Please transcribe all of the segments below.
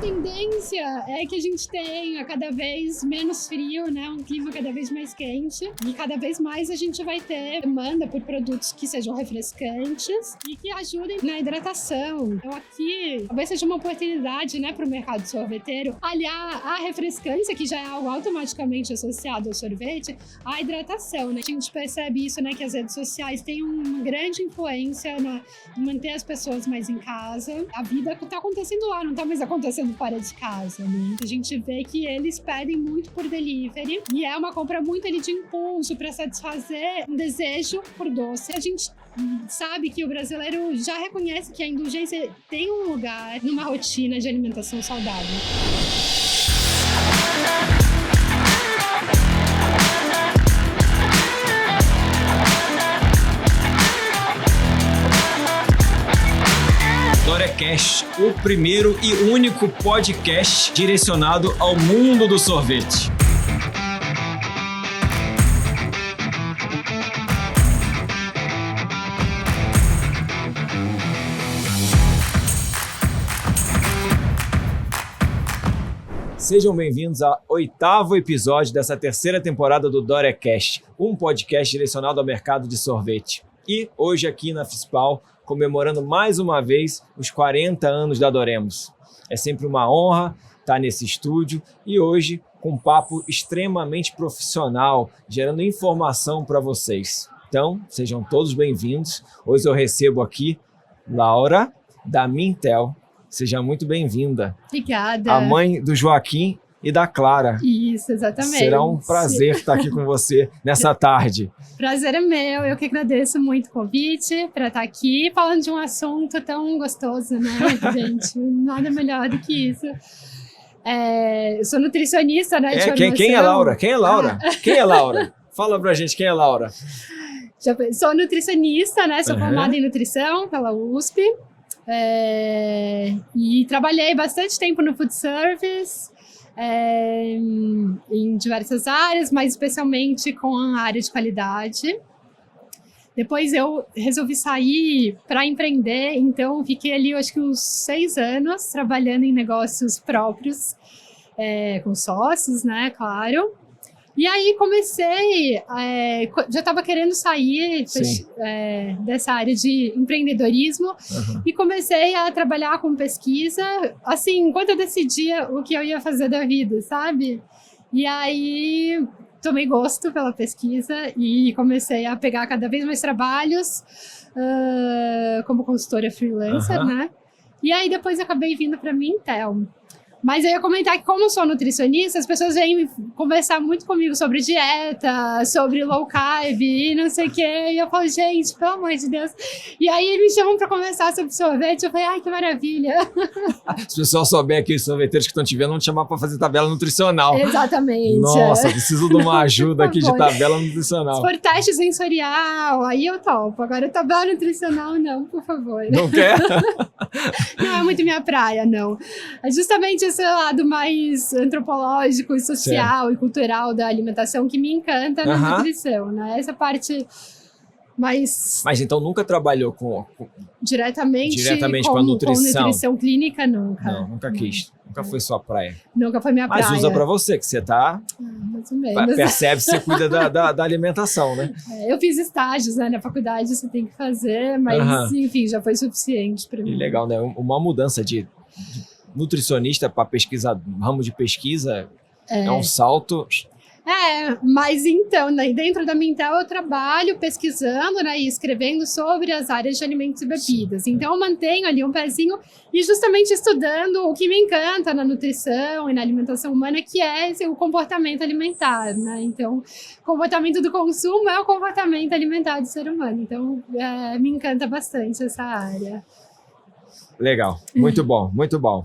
tendência é que a gente tenha cada vez menos frio, né? Um clima cada vez mais quente. E cada vez mais a gente vai ter demanda por produtos que sejam refrescantes e que ajudem na hidratação. Então aqui talvez seja uma oportunidade, né, para o mercado sorveteiro aliar a refrescância, que já é algo automaticamente associado ao sorvete, à hidratação, né? A gente percebe isso, né, que as redes sociais têm uma grande influência em manter as pessoas mais em casa. A vida está acontecendo lá, não está mais acontecendo fora de casa, né? A gente vê que eles pedem muito por delivery e é uma compra muito ali de impulso para satisfazer um desejo por doce. A gente sabe que o brasileiro já reconhece que a indulgência tem um lugar numa rotina de alimentação saudável. DoreCast, o primeiro e único podcast direcionado ao mundo do sorvete. Sejam bem-vindos ao 8º episódio dessa terceira temporada do DoreCast, um podcast direcionado ao mercado de sorvete. E hoje aqui na FISPAL, comemorando mais uma vez os 40 anos da Doremos. É sempre uma honra estar nesse estúdio e hoje com um papo extremamente profissional, gerando informação para vocês. Então, sejam todos bem-vindos. Hoje eu recebo aqui Laura, da Mintel. Seja muito bem-vinda. Obrigada. A mãe do Joaquim e da Clara. Isso, exatamente. Será um prazer estar aqui com você nessa tarde. Prazer é meu, eu que agradeço muito o convite para estar aqui falando de um assunto tão gostoso, né, gente? Nada melhor do que isso. Eu sou nutricionista, né, de formação. Quem é Laura? Quem é Laura? Quem é Laura? Fala pra gente quem é Laura. Sou nutricionista, né, sou formada em nutrição pela USP. E trabalhei bastante tempo no food service, em diversas áreas, mas especialmente com a área de qualidade. Depois eu resolvi sair para empreender, então fiquei ali, eu acho que uns 6 anos, trabalhando em negócios próprios, com sócios, né, claro. E aí comecei, já estava querendo sair dessa área de empreendedorismo e comecei a trabalhar com pesquisa, assim, enquanto eu decidia o que eu ia fazer da vida, sabe? E aí tomei gosto pela pesquisa e comecei a pegar cada vez mais trabalhos como consultora freelancer, né? E aí depois acabei vindo para a Mintel. Mas eu ia comentar que, como eu sou nutricionista, as pessoas vêm conversar muito comigo sobre dieta, sobre low carb e não sei o quê. E eu falo, gente, pelo amor de Deus. E aí eles me chamam para conversar sobre sorvete. Eu falei, ai, que maravilha. Se o pessoal souber aqui, os sorveteiros que estão te vendo, vão te chamar para fazer tabela nutricional. Exatamente. Nossa, preciso de uma ajuda aqui de tabela nutricional. Se for teste sensorial, aí eu topo. Agora, tabela nutricional, não, por favor. Não quer? Não é muito minha praia, não. É justamente esse lado mais antropológico e social e cultural da alimentação que me encanta na nutrição, né? Essa parte mais... Mas então nunca trabalhou diretamente com a nutrição? Com nutrição clínica, nunca. Não, nunca quis. Nunca foi sua praia. Nunca foi minha praia. Mas usa pra você, que você tá... mais ou menos. Percebe que você cuida da alimentação, né? Eu fiz estágios, né? Na faculdade você tem que fazer, mas enfim, já foi suficiente pra mim. E legal, né? Uma mudança de nutricionista para pesquisa, ramo de pesquisa, é um salto. Mas então, né, dentro da Mintel eu trabalho pesquisando, né, e escrevendo sobre as áreas de alimentos e bebidas. Sim. Então eu mantenho ali um pezinho e justamente estudando o que me encanta na nutrição e na alimentação humana, que é o comportamento alimentar, né? Então, o comportamento do consumo é o comportamento alimentar do ser humano. Então, me encanta bastante essa área. Legal, muito bom, muito bom.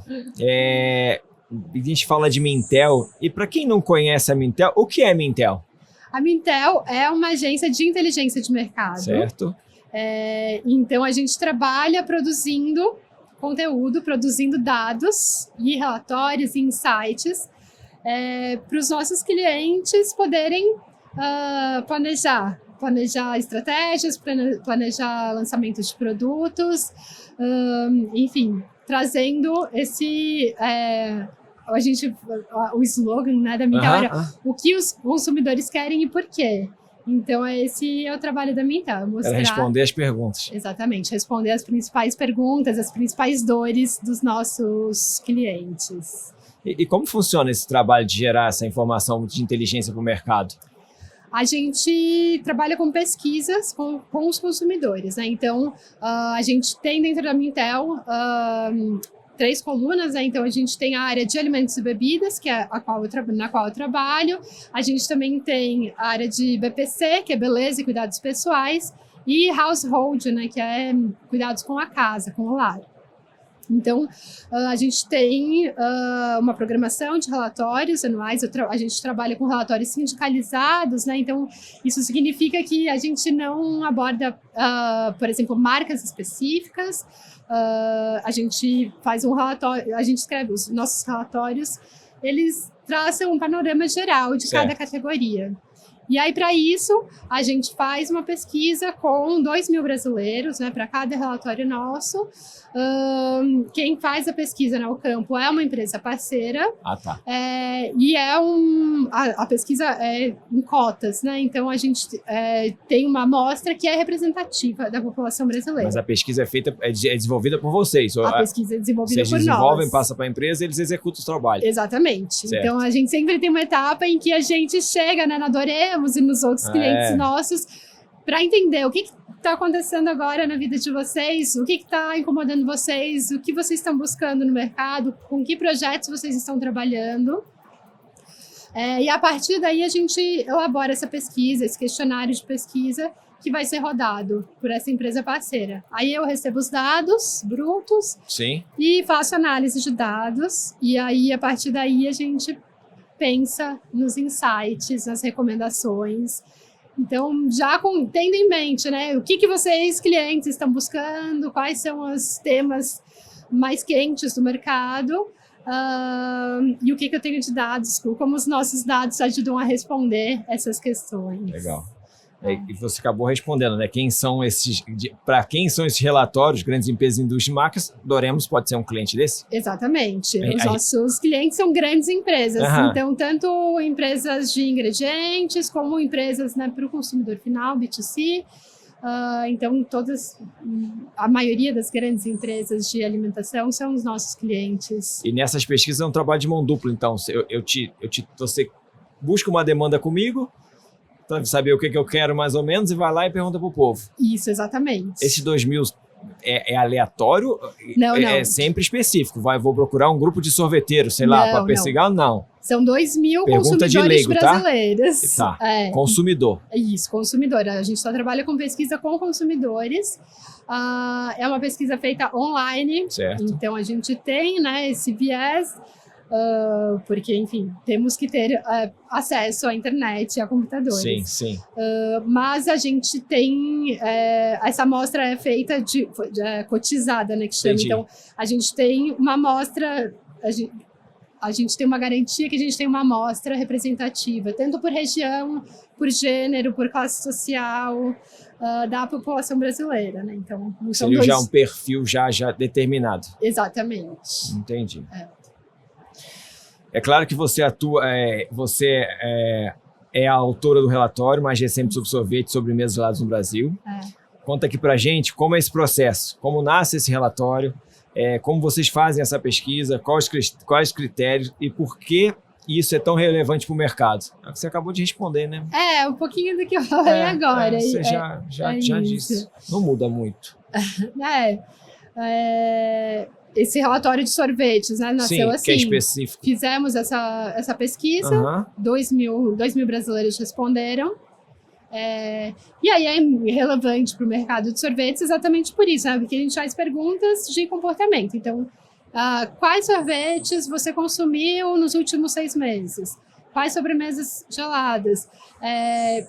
A gente fala de Mintel, e para quem não conhece a Mintel, o que é Mintel? A Mintel é uma agência de inteligência de mercado. Certo. Então a gente trabalha produzindo conteúdo, produzindo dados e relatórios e insights para os nossos clientes poderem planejar planejar estratégias, planejar lançamento de produtos, enfim, trazendo o slogan, né, da Mintel era o que os consumidores querem e por quê. Então, esse é o trabalho da Mintel, mostrar... Era responder as perguntas. Exatamente, responder as principais perguntas, as principais dores dos nossos clientes. E como funciona esse trabalho de gerar essa informação de inteligência para o mercado? A gente trabalha com pesquisas com os consumidores, né? Então, a gente tem dentro da Mintel 3 colunas, né? Então a gente tem a área de alimentos e bebidas, que é na qual eu trabalho. A gente também tem a área de BPC, que é beleza e cuidados pessoais, e household, né? Que é cuidados com a casa, com o lar. Então, a gente tem uma programação de relatórios anuais, a gente trabalha com relatórios sindicalizados, né? Então, isso significa que a gente não aborda, por exemplo, marcas específicas, a gente faz um relatório, a gente escreve os nossos relatórios, eles traçam um panorama geral de cada categoria. E aí, para isso, a gente faz uma pesquisa com 2.000 brasileiros, né, para cada relatório nosso. Quem faz a pesquisa no campo é uma empresa parceira. Tá. E a pesquisa é em cotas, né? Então, a gente tem uma amostra que é representativa da população brasileira. Mas a pesquisa é desenvolvida por vocês? A pesquisa é desenvolvida por nós. Vocês desenvolvem, passa para a empresa e eles executam o trabalho. Exatamente. Certo. Então, a gente sempre tem uma etapa em que a gente chega, né, na Doremos e nos outros clientes nossos para entender o que está acontecendo agora na vida de vocês, o que está incomodando vocês, o que vocês estão buscando no mercado, com que projetos vocês estão trabalhando. E a partir daí a gente elabora essa pesquisa, esse questionário de pesquisa que vai ser rodado por essa empresa parceira. Aí eu recebo os dados brutos. Sim. E faço análise de dados, e aí a partir daí a gente pensa nos insights, nas recomendações. Então, já tendo em mente, né, o que vocês, clientes, estão buscando, quais são os temas mais quentes do mercado, e o que eu tenho de dados, como os nossos dados ajudam a responder essas questões. Legal. E você acabou respondendo, né? Para quem são esses relatórios, grandes empresas, indústria e marcas, Doremos pode ser um cliente desse? Exatamente. Os nossos clientes são grandes empresas. Então, tanto empresas de ingredientes, como empresas, né, para o consumidor final, B2C. Então, a maioria das grandes empresas de alimentação são os nossos clientes. E nessas pesquisas é um trabalho de mão dupla, então. Você busca uma demanda comigo, para saber o que eu quero mais ou menos, e vai lá e pergunta para o povo. Isso, exatamente. Esses 2.000 é aleatório? Não. É sempre específico. Vou procurar um grupo de sorveteiros, sei lá, para pesquisar? Não. São 2.000 pergunta consumidores de leigo, brasileiros. Tá? Consumidor. Isso, consumidor. A gente só trabalha com pesquisa com consumidores. É uma pesquisa feita online. Certo. Então, a gente tem, né, esse viés, porque, enfim, temos que ter acesso à internet e a computadores. Sim. Mas a gente tem... essa amostra é feita cotizada, né, que chama. Entendi. Então, a gente tem uma amostra... A gente tem uma garantia que a gente tem uma amostra representativa, tanto por região, por gênero, por classe social, da população brasileira, né? Então, seria já um perfil já determinado. Exatamente. Entendi. É claro que você atua, você é a autora do relatório mais recente sobre sorvete e sobremesas gelados no Brasil. Conta aqui pra gente como é esse processo, como nasce esse relatório, como vocês fazem essa pesquisa, quais critérios e por que isso é tão relevante para o mercado. Você acabou de responder, né? Um pouquinho do que eu falei agora. Você já disse. Não muda muito. Esse relatório de sorvetes, né, nasceu assim. Que é específico. Fizemos essa pesquisa, 2.000 brasileiros responderam. E aí é relevante para o mercado de sorvetes exatamente por isso, né? Porque a gente faz perguntas de comportamento. Então, quais sorvetes você consumiu nos últimos 6 meses? Quais sobremesas geladas?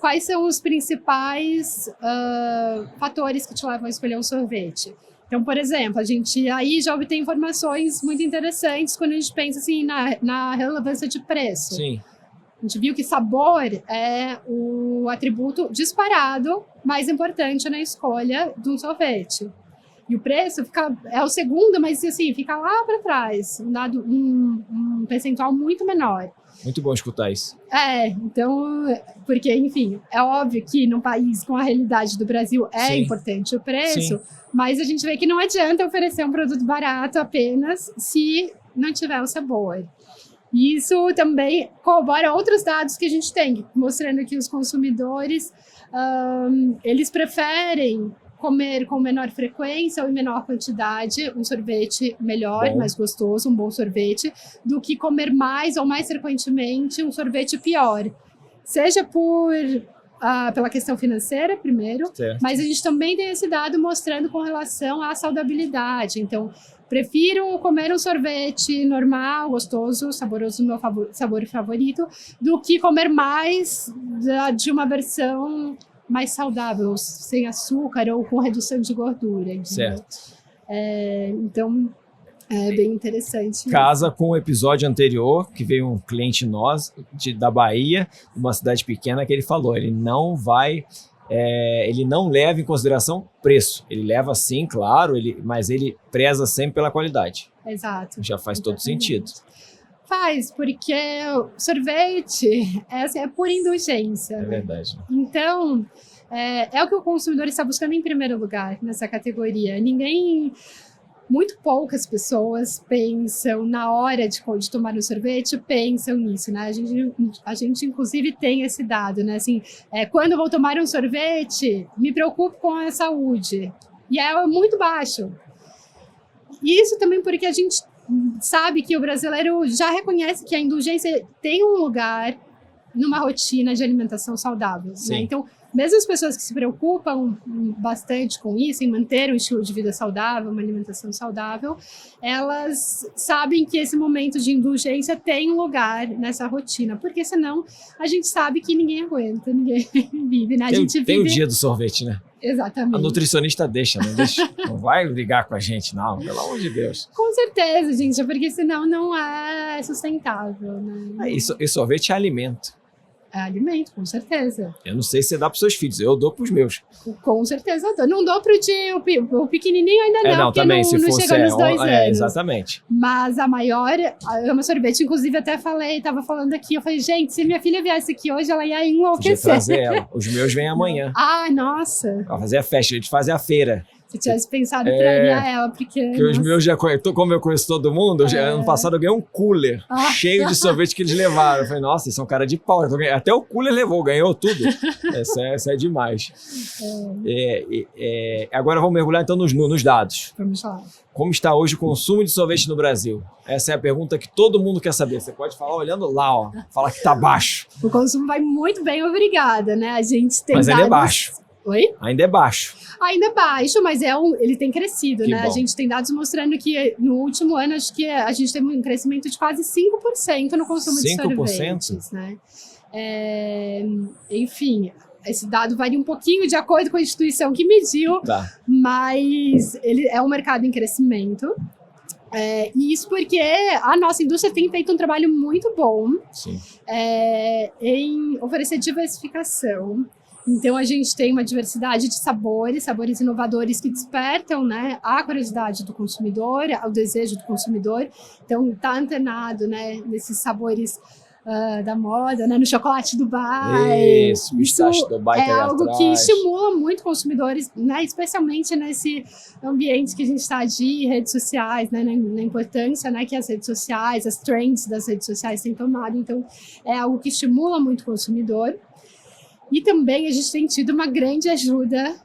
Quais são os principais fatores que te levam a escolher um sorvete? Então, por exemplo, a gente aí já obtém informações muito interessantes quando a gente pensa assim, na relevância de preço. Sim. A gente viu que sabor é o atributo disparado mais importante na escolha de um sorvete. E o preço é o segundo, mas assim, fica lá para trás, um percentual muito menor. Muito bom escutar isso. Então, porque, enfim, é óbvio que num país com a realidade do Brasil Sim. importante o preço, Sim. mas a gente vê que não adianta oferecer um produto barato apenas se não tiver o sabor. E isso também corrobora outros dados que a gente tem, mostrando que os consumidores, eles preferem comer com menor frequência ou em menor quantidade um sorvete melhor, mais gostoso, um bom sorvete, do que comer mais ou mais frequentemente um sorvete pior. Seja pela questão financeira, primeiro, certo. Mas a gente também tem esse dado mostrando com relação à saudabilidade. Então, prefiro comer um sorvete normal, gostoso, saboroso, meu sabor favorito, do que comer mais de uma versão mais saudável, sem açúcar ou com redução de gordura. Entendeu? Certo. Então, é bem interessante. Casa com o episódio anterior, que veio um cliente nosso da Bahia, de uma cidade pequena, que ele falou, ele não leva em consideração preço. Ele leva sim, claro, mas ele preza sempre pela qualidade. Exato. Já faz todo sentido. Faz, porque sorvete é por indulgência. É verdade. Então, é o que o consumidor está buscando em primeiro lugar nessa categoria. Muito poucas pessoas pensam na hora de tomar um sorvete, pensam nisso, né? A gente inclusive tem esse dado, né? Assim, quando eu vou tomar um sorvete, me preocupo com a saúde. E é muito baixo. E isso também porque a gente sabe que o brasileiro já reconhece que a indulgência tem um lugar numa rotina de alimentação saudável, né? Então, mesmo as pessoas que se preocupam bastante com isso, em manter um estilo de vida saudável, uma alimentação saudável, elas sabem que esse momento de indulgência tem um lugar nessa rotina, porque senão a gente sabe que ninguém aguenta, ninguém vive, né? Tem o dia do sorvete, né? Exatamente. A nutricionista deixa, não vai brigar com a gente, não, pelo amor de Deus. Com certeza, gente, porque senão não é sustentável, né? E sorvete é alimento. É alimento, com certeza. Eu não sei se você dá para os seus filhos, eu dou para os meus. Com certeza eu dou. Não dou para o pequenininho ainda não, porque também, não chega nos 2 anos. Exatamente. Mas a maior ama sorvete, inclusive até estava falando aqui, eu falei, gente, se minha filha viesse aqui hoje, ela ia enlouquecer. Podia trazer ela. Os meus vêm amanhã. Ai, nossa. Vai fazer a festa, a gente fazer a feira. Se eu tivesse pensado em trazer ela, porque os meus como eu conheço todo mundo, ano passado eu ganhei um cooler cheio de sorvete que eles levaram. Eu falei, nossa, eles são cara de pau. Até o cooler levou, ganhou tudo. Essa é demais. Agora vamos mergulhar então nos dados. Vamos lá. Como está hoje o consumo de sorvete no Brasil? Essa é a pergunta que todo mundo quer saber. Você pode falar olhando lá, ó, falar que está baixo. O consumo vai muito bem, obrigada, né? A gente tem Mas dados... ainda é baixo. Oi? Ainda é baixo. Ainda é baixo, mas ele tem crescido, Que né? bom. A gente tem dados mostrando que no último ano, acho que a gente teve um crescimento de quase 5% no consumo de 5%? sorvetes, né? Enfim, esse dado varia um pouquinho de acordo com a instituição que mediu, mas ele é um mercado em crescimento. E isso porque a nossa indústria tem feito um trabalho muito bom em oferecer diversificação. Então, a gente tem uma diversidade de sabores inovadores que despertam, né, a curiosidade do consumidor, o desejo do consumidor. Então, está antenado, né, nesses sabores da moda, né, no chocolate Dubai. Isso, pistache Dubai. É algo que estimula muito consumidores, né, especialmente nesse ambiente que a gente está de redes sociais, né, na importância, né, que as redes sociais, as trends das redes sociais têm tomado. Então, é algo que estimula muito o consumidor. E também a gente tem tido uma grande ajuda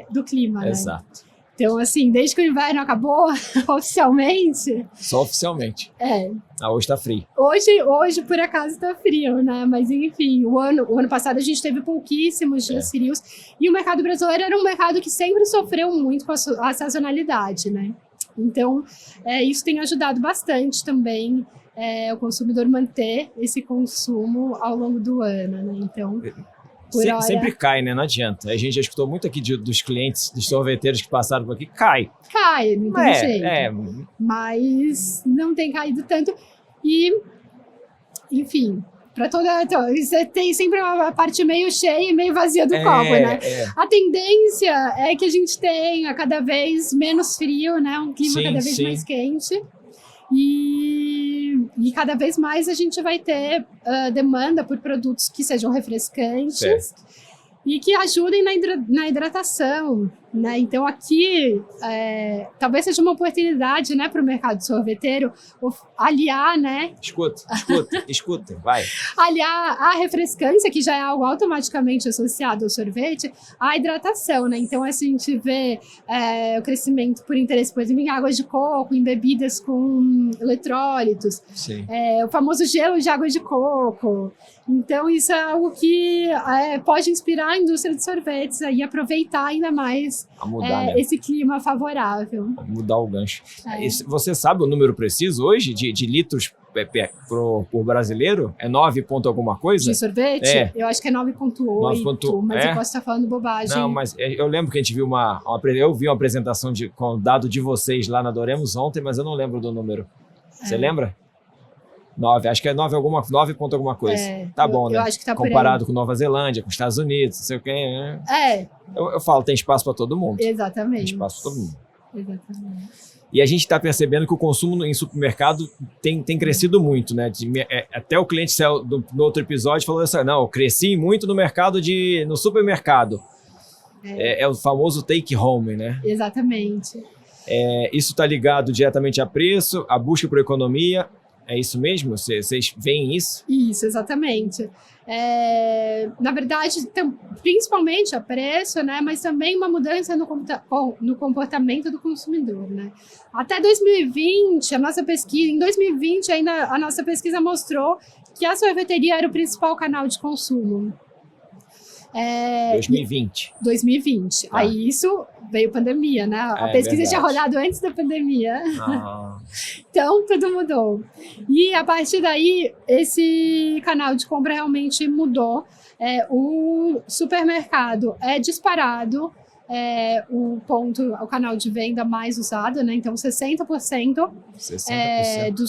do clima, né? Exato. Então, assim, desde que o inverno acabou, oficialmente... Só oficialmente. Hoje está frio. Hoje, por acaso, está frio, né? Mas, enfim, o ano passado a gente teve pouquíssimos dias frios. E o mercado brasileiro era um mercado que sempre sofreu muito com a sazonalidade, né? Então, isso tem ajudado bastante também o consumidor manter esse consumo ao longo do ano, né? Então, sempre cai, né? Não adianta. A gente já escutou muito aqui dos clientes, dos sorveteiros que passaram por aqui, cai. Não tem jeito. Mas não tem caído tanto. E, enfim, Para toda. Você tem sempre uma parte meio cheia e meio vazia do copo, né? A tendência é que a gente tenha cada vez menos frio, né? Um clima cada vez mais quente. E cada vez mais a gente vai ter demanda por produtos que sejam refrescantes. Certo. E que ajudem na hidratação, né? Então aqui talvez seja uma oportunidade, né, para o mercado sorveteiro aliar, né? Escuta, vai. Aliar a refrescância, que já é algo automaticamente associado ao sorvete, à hidratação, né? Então a gente vê o crescimento por interesse, por exemplo, em água de coco, em bebidas com eletrólitos, o famoso gelo de água de coco. Então isso é algo que pode inspirar a indústria de sorvetes a aproveitar ainda mais esse clima favorável. Mudar o gancho. Você sabe o número preciso hoje de litros por brasileiro? É 9 ponto alguma coisa? De sorvete? Eu acho que é 9,8, mas eu posso estar falando bobagem. Não, mas eu lembro que a gente viu eu vi uma apresentação com o dado de vocês lá na Doremos ontem, mas eu não lembro do número. Você lembra? 9, acho que é 9 ponto alguma coisa. Tá bom, né? Eu acho que tá comparado com Nova Zelândia, com Estados Unidos, não sei o quê. Né? Eu falo, tem espaço para todo mundo. Exatamente. Tem espaço para todo mundo. Exatamente. E a gente está percebendo que o consumo em supermercado tem crescido muito, né? Até o cliente saiu no outro episódio falou assim, não, eu cresci muito no supermercado. É o famoso take home, né? Exatamente. Isso está ligado diretamente a preço, a busca por economia. É isso mesmo? Vocês veem isso? Isso, exatamente. Na verdade, principalmente a preço, né, mas também uma mudança no comportamento do consumidor, né? Até 2020, em 2020 ainda a nossa pesquisa mostrou que a sorveteria era o principal canal de consumo. 2020. Aí isso veio pandemia, né? A pesquisa tinha rodado antes da pandemia. Então, tudo mudou. E a partir daí, esse canal de compra realmente mudou. O supermercado é disparado. O canal de venda mais usado, né? Então 60%,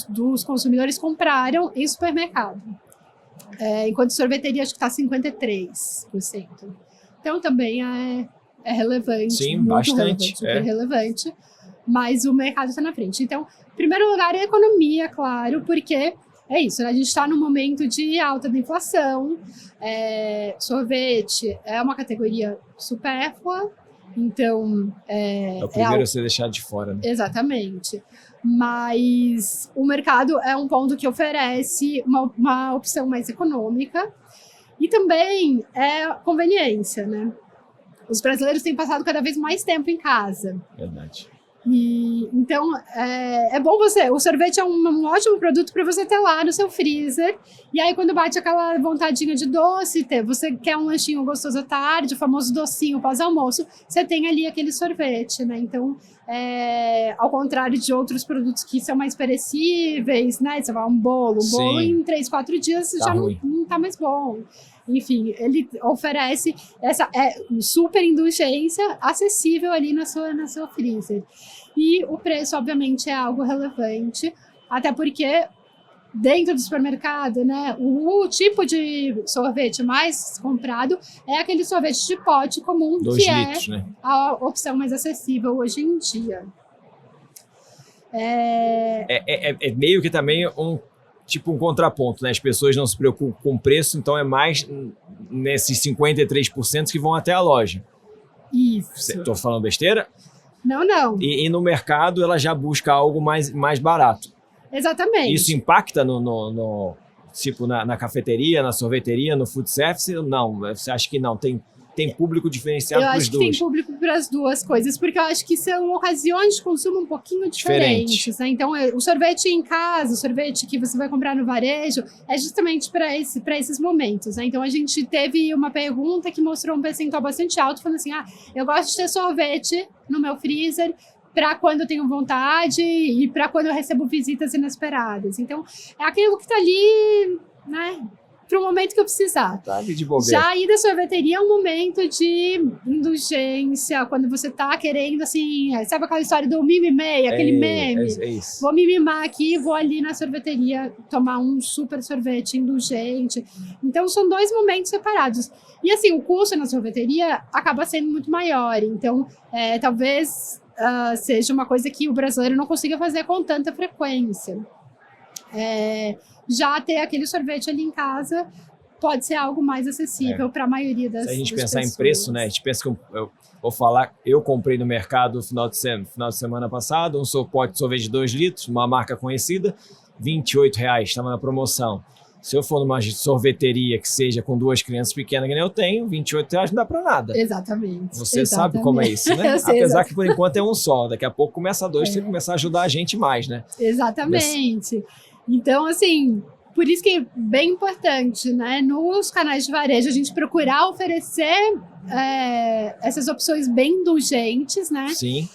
dos consumidores compraram em supermercado. Enquanto sorveteria acho que está 53%. Então também é relevante. Sim, muito bastante. Relevante, super relevante. Mas o mercado está na frente. Então, em primeiro lugar, é a economia, claro, porque é isso, né? A gente está num momento de alta da inflação. Sorvete é uma categoria supérflua. Então, é o primeiro a ser deixado de fora, né? Exatamente. Mas o mercado é um ponto que oferece uma opção mais econômica e também conveniência, né? Os brasileiros têm passado cada vez mais tempo em casa. Verdade. Então, é bom o sorvete é um ótimo produto para você ter lá no seu freezer. E aí, quando bate aquela vontadinha de doce, você quer um lanchinho gostoso à tarde, o famoso docinho pós-almoço, você tem ali aquele sorvete, né? Então, ao contrário de outros produtos que são mais perecíveis, né? Você vai um bolo em 3, 4 dias já não tá mais bom. Enfim, ele oferece essa super indulgência acessível ali na sua freezer. E o preço, obviamente, é algo relevante, até porque dentro do supermercado, né, o tipo de sorvete mais comprado é aquele sorvete de pote comum, 2 que litros, né? A opção mais acessível hoje em dia. É meio que também um contraponto, né? As pessoas não se preocupam com o preço, então é mais nesses 53% que vão até a loja. Isso. Estou falando besteira? Não. E no mercado ela já busca algo mais barato. Exatamente. Isso impacta na cafeteria, na sorveteria, no food service? Não, você acha que não? Tem público diferenciado para os dois? Eu acho que tem público para as duas coisas, porque eu acho que são ocasiões de consumo um pouquinho diferentes. Né? Então, o sorvete em casa, o sorvete que você vai comprar no varejo, é justamente para esses momentos. Né? Então, a gente teve uma pergunta que mostrou um percentual bastante alto, falando assim, eu gosto de ter sorvete no meu freezer para quando eu tenho vontade e para quando eu recebo visitas inesperadas. Então, é aquilo que está ali, né? para o momento que eu precisar. Tá ali de bobeira. Já ir da sorveteria é um momento de indulgência, quando você tá querendo, assim, sabe aquela história do mimimei, aquele meme? É isso. Vou me mimar aqui, vou ali na sorveteria tomar um super sorvete indulgente. Então, são 2 momentos separados. E, assim, o custo na sorveteria acaba sendo muito maior. Então, talvez seja uma coisa que o brasileiro não consiga fazer com tanta frequência. Já ter aquele sorvete ali em casa pode ser algo mais acessível para a maioria das pessoas. Se a gente pensar em preço, né? A gente pensa que eu vou falar, eu comprei no mercado no final de semana passado um pote de sorvete de 2 litros, uma marca conhecida, R$28, estava na promoção. Se eu for numa sorveteria que seja com 2 crianças pequenas que nem eu tenho, R$28 não dá para nada. Exatamente. Você sabe como é isso, né? Apesar que por enquanto é um só, daqui a pouco começa 2, você começar a ajudar a gente mais, né? Exatamente. Então, assim, por isso que é bem importante, né? Nos canais de varejo, a gente procurar oferecer essas opções bem indulgentes, né? Sim.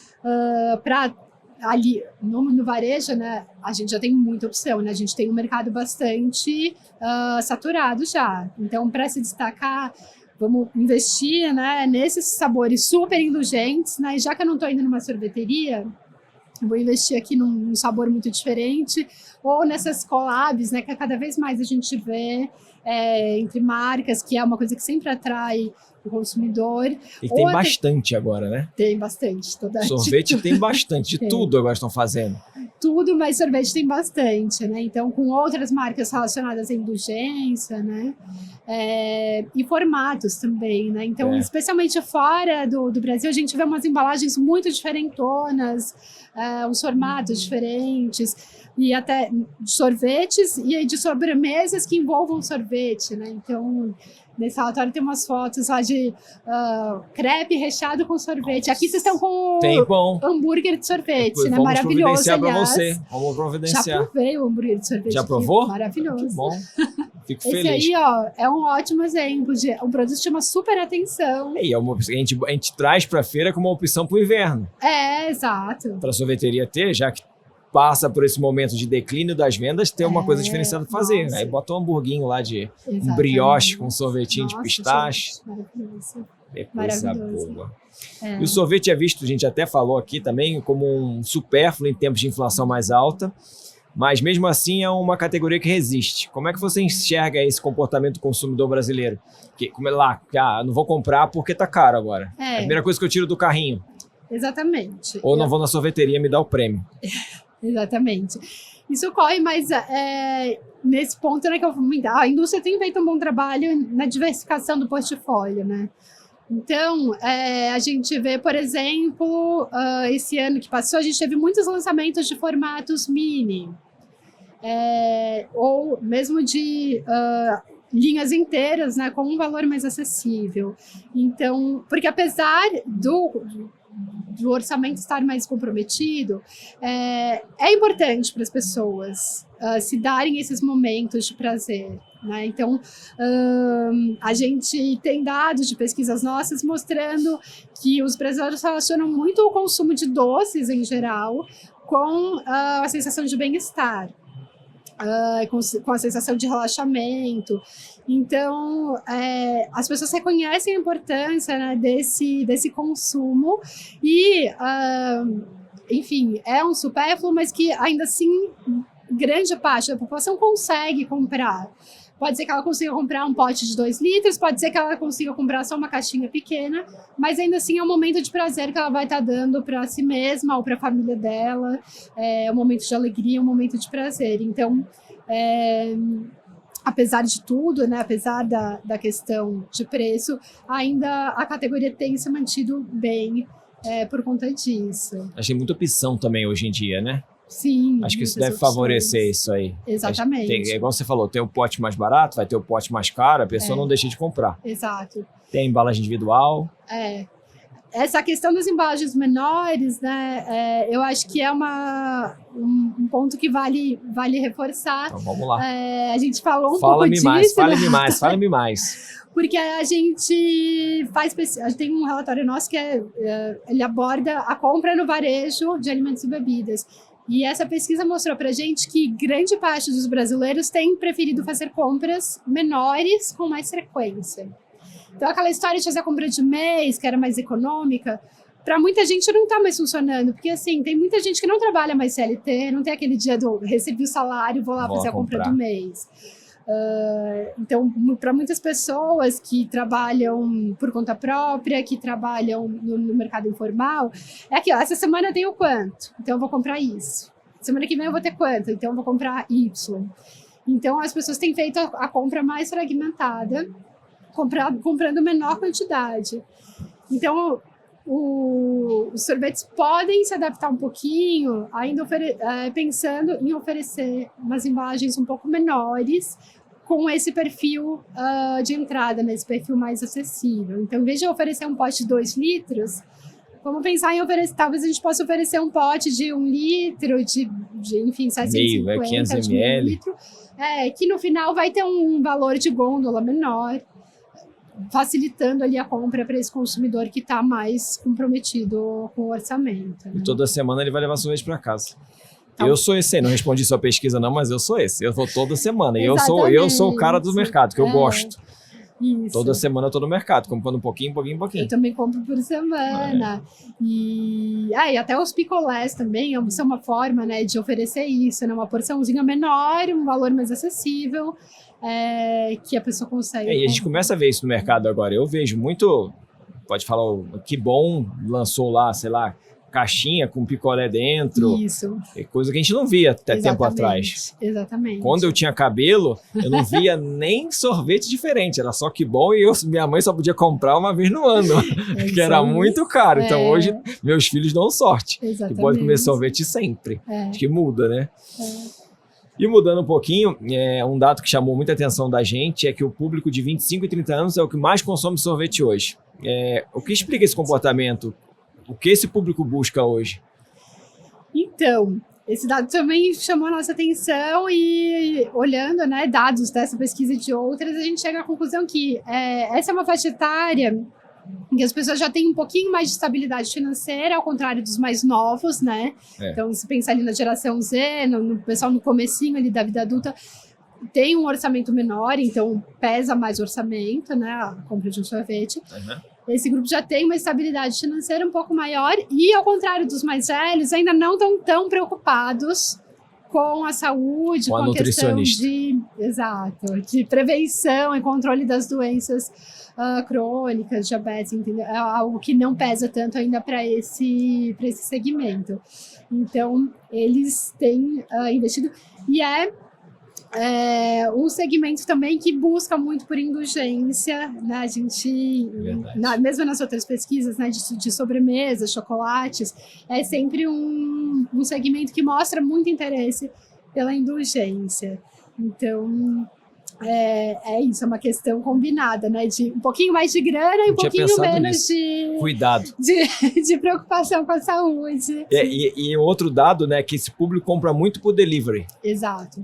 Para ali, no varejo, né? A gente já tem muita opção, né? A gente tem um mercado bastante saturado já. Então, para se destacar, vamos investir, né, nesses sabores super indulgentes, né? E já que eu não estou indo numa sorveteria, eu vou investir aqui num sabor muito diferente, ou nessas collabs, né, que cada vez mais a gente vê entre marcas, que é uma coisa que sempre atrai o consumidor. E tem bastante agora, né? Tem bastante. Sorvete tem bastante, de tudo agora estão fazendo. Tudo, mas sorvete tem bastante, né? Então, com outras marcas relacionadas à indulgência, né? E formatos também, né? Então, especialmente fora do Brasil, a gente vê umas embalagens muito diferentonas, uns formatos diferentes, e até de sorvetes e de sobremesas que envolvam sorvete, né? Então, nesse relatório tem umas fotos lá de crepe recheado com sorvete. Aqui vocês estão com hambúrguer de sorvete, né? Maravilhoso, aliás. Vamos providenciar. Já provei o hambúrguer de sorvete. Já provou? Aqui. Maravilhoso. Que bom. Fico feliz. Esse aí, ó, é um ótimo exemplo de um produto que chama super atenção. E a gente traz para a feira como uma opção para o inverno. Exato. Para a sorveteria ter, já que passa por esse momento de declínio das vendas, ter uma coisa diferenciada para fazer. Nossa. Aí bota um hamburguinho lá de um brioche com sorvetinho de pistache. Gente, maravilhoso. É coisa boa. E o sorvete é visto, a gente até falou aqui também, como um supérfluo em tempos de inflação mais alta, mas mesmo assim é uma categoria que resiste. Como é que você enxerga esse comportamento do consumidor brasileiro? Como é lá, não vou comprar porque tá caro agora. É a primeira coisa que eu tiro do carrinho. Exatamente. Ou não vou na sorveteria me dar o prêmio. Exatamente. Isso ocorre, mas nesse ponto, né, que eu vou comentar, a indústria tem feito um bom trabalho na diversificação do portfólio, né? Então, a gente vê, por exemplo, esse ano que passou, a gente teve muitos lançamentos de formatos mini, ou mesmo de linhas inteiras, né, com um valor mais acessível. Então, porque apesar do orçamento estar mais comprometido, é importante para as pessoas se darem esses momentos de prazer, né? Então, a gente tem dados de pesquisas nossas mostrando que os brasileiros relacionam muito o consumo de doces, em geral, com a sensação de bem-estar. Com a sensação de relaxamento. Então, as pessoas reconhecem a importância, né, desse consumo e, enfim, é um supérfluo, mas que ainda assim grande parte da população consegue comprar. Pode ser que ela consiga comprar um pote de 2 litros, pode ser que ela consiga comprar só uma caixinha pequena, mas ainda assim é um momento de prazer que ela vai estar dando para si mesma ou para a família dela, um momento de alegria, um momento de prazer. Então, apesar de tudo, né, apesar da questão de preço, ainda a categoria tem se mantido bem por conta disso. Achei muita opção também hoje em dia, né? Sim. Acho que isso deve favorecer isso aí. Exatamente. Igual você falou, tem o pote mais barato, vai ter o pote mais caro, a pessoa não deixa de comprar. Exato. Tem embalagem individual. Essa questão das embalagens menores, né, eu acho que é um ponto que vale reforçar. Então vamos lá. A gente falou um pouco disso. Fale-me mais. Porque a gente tem um relatório nosso que ele aborda a compra no varejo de alimentos e bebidas. E essa pesquisa mostrou pra gente que grande parte dos brasileiros tem preferido fazer compras menores com mais frequência. Então, aquela história de fazer a compra de mês, que era mais econômica, para muita gente não está mais funcionando, porque assim, tem muita gente que não trabalha mais CLT, não tem aquele dia do recebi o salário, vou lá fazer a compra do mês. Então, para muitas pessoas que trabalham por conta própria, que trabalham no mercado informal, é aquilo, essa semana eu tenho quanto? Então eu vou comprar isso. Semana que vem eu vou ter quanto? Então eu vou comprar Y. Então as pessoas têm feito a compra mais fragmentada, comprando menor quantidade. Então, os sorvetes podem se adaptar um pouquinho, ainda pensando em oferecer umas embalagens um pouco menores, com esse perfil de entrada, esse perfil mais acessível. Então, em vez de oferecer um pote de 2 litros, vamos pensar em oferecer, talvez a gente possa oferecer um pote de 1 litro, enfim, 750, 500 de 1 ml. litro, que no final vai ter um valor de gôndola menor, facilitando ali a compra para esse consumidor que está mais comprometido com o orçamento. Né? E toda semana ele vai levar sorvete para casa. Então, eu sou esse, não respondi sua pesquisa não, mas eu sou esse. Eu vou toda semana. E eu sou o cara do mercado, que eu gosto. Isso. Toda semana eu tô no mercado, comprando um pouquinho. Eu também compro por semana. E até os picolés também são uma forma, né, de oferecer isso, né? Uma porçãozinha menor, um valor mais acessível, que a pessoa consegue. E a gente começa a ver isso no mercado agora. Eu vejo muito, pode falar, o Que Bom lançou lá, sei lá, caixinha com picolé dentro. Isso. Coisa que a gente não via até tempo atrás. Exatamente. Quando eu tinha cabelo, eu não via nem sorvete diferente. Era só Que Bom e minha mãe só podia comprar uma vez no ano. Que era muito caro. Então hoje meus filhos dão sorte. Exatamente. Que pode comer sorvete sempre. Acho que muda, né? E mudando um pouquinho, um dado que chamou muita atenção da gente é que o público de 25 e 30 anos é o que mais consome sorvete hoje. O que explica esse comportamento? O que esse público busca hoje? Então, esse dado também chamou a nossa atenção e olhando, né, dados dessa pesquisa e de outras, a gente chega à conclusão que essa é uma faixa etária em que as pessoas já têm um pouquinho mais de estabilidade financeira, ao contrário dos mais novos, né? Então, se pensar ali na geração Z, no pessoal no comecinho ali da vida adulta, tem um orçamento menor, então pesa mais o orçamento, né? A compra de um sorvete. Esse grupo já tem uma estabilidade financeira um pouco maior e, ao contrário dos mais velhos, ainda não estão tão preocupados com a saúde, com a questão de prevenção e controle das doenças crônicas, diabetes, entendeu? É algo que não pesa tanto ainda para esse segmento. Então, eles têm investido e um segmento também que busca muito por indulgência, né? A gente, mesmo nas outras pesquisas, né, de sobremesa, chocolates, é sempre um segmento que mostra muito interesse pela indulgência. Então, isso, é uma questão combinada, né? De um pouquinho mais de grana e um pouquinho menos de preocupação com a saúde. E outro dado, né, que esse público compra muito por delivery. Exato.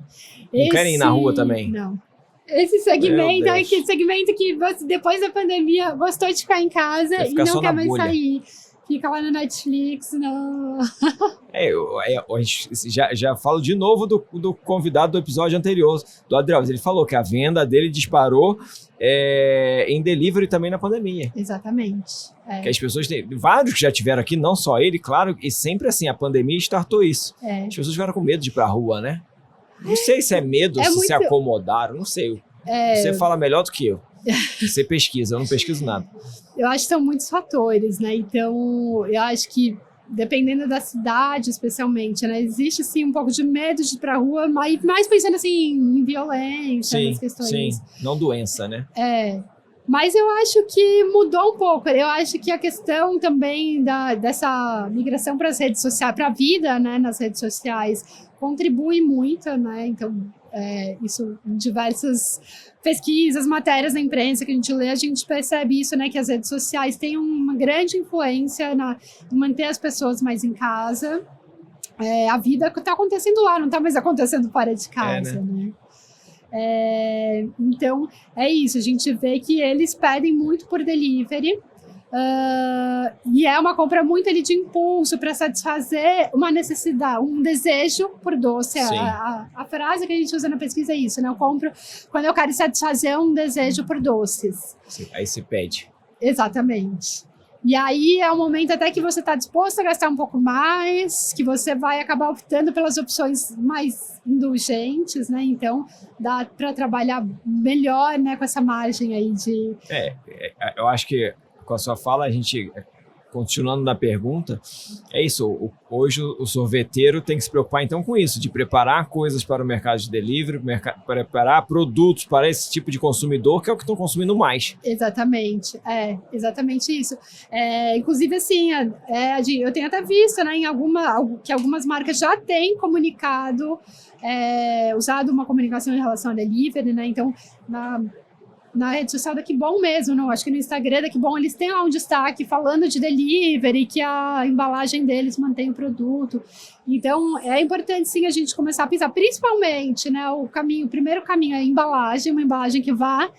Não querem ir na rua também? Não. Esse segmento é aquele segmento que você, depois da pandemia, gostou de ficar em casa e não quer mais sair. Fica lá no Netflix, não. Já falo de novo do convidado do episódio anterior, do Adriel. Ele falou que a venda dele disparou em delivery também na pandemia. Exatamente. Que as pessoas têm, vários que já tiveram aqui, não só ele, claro, e sempre assim, a pandemia startou isso. As pessoas ficaram com medo de ir pra rua, né? Não sei se é medo, se acomodaram, não sei. Você fala melhor do que eu. Você pesquisa, eu não pesquiso nada. Eu acho que são muitos fatores, né? Então, eu acho que dependendo da cidade, especialmente, né? Existe, sim, um pouco de medo de ir pra rua, mas mais pensando, assim, em violência, nas questões. Sim, não doença, né? Mas eu acho que mudou um pouco. Eu acho que a questão também dessa migração para as redes sociais, para a vida, né, nas redes sociais, contribui muito, né? Então, isso em diversas pesquisas, matérias na imprensa que a gente lê, a gente percebe isso, né? Que as redes sociais têm uma grande influência em manter as pessoas mais em casa. A vida está acontecendo lá, não está mais acontecendo fora de casa, né? Então, é isso. A gente vê que eles pedem muito por delivery. E é uma compra muito ali de impulso para satisfazer uma necessidade, um desejo por doce. A frase que a gente usa na pesquisa é isso, né? Eu compro quando eu quero satisfazer um desejo por doces. Sim, aí se pede. Exatamente. E aí é um momento até que você está disposto a gastar um pouco mais, que você vai acabar optando pelas opções mais indulgentes, né? Então dá para trabalhar melhor, né, com essa margem aí de... Eu acho que com a sua fala, a gente, continuando na pergunta, é isso, hoje o sorveteiro tem que se preocupar então com isso, de preparar coisas para o mercado de delivery, preparar produtos para esse tipo de consumidor, que é o que estão consumindo mais. Exatamente, exatamente isso. Inclusive, assim, eu tenho até visto, né, que algumas marcas já têm comunicado, usado uma comunicação em relação a delivery, né, então, na rede social da Que Bom mesmo, não? Acho que no Instagram da Que Bom eles têm lá um destaque falando de delivery, que a embalagem deles mantém o produto. Então, é importante sim a gente começar a pensar, principalmente, né, o primeiro caminho é a embalagem, uma embalagem que vá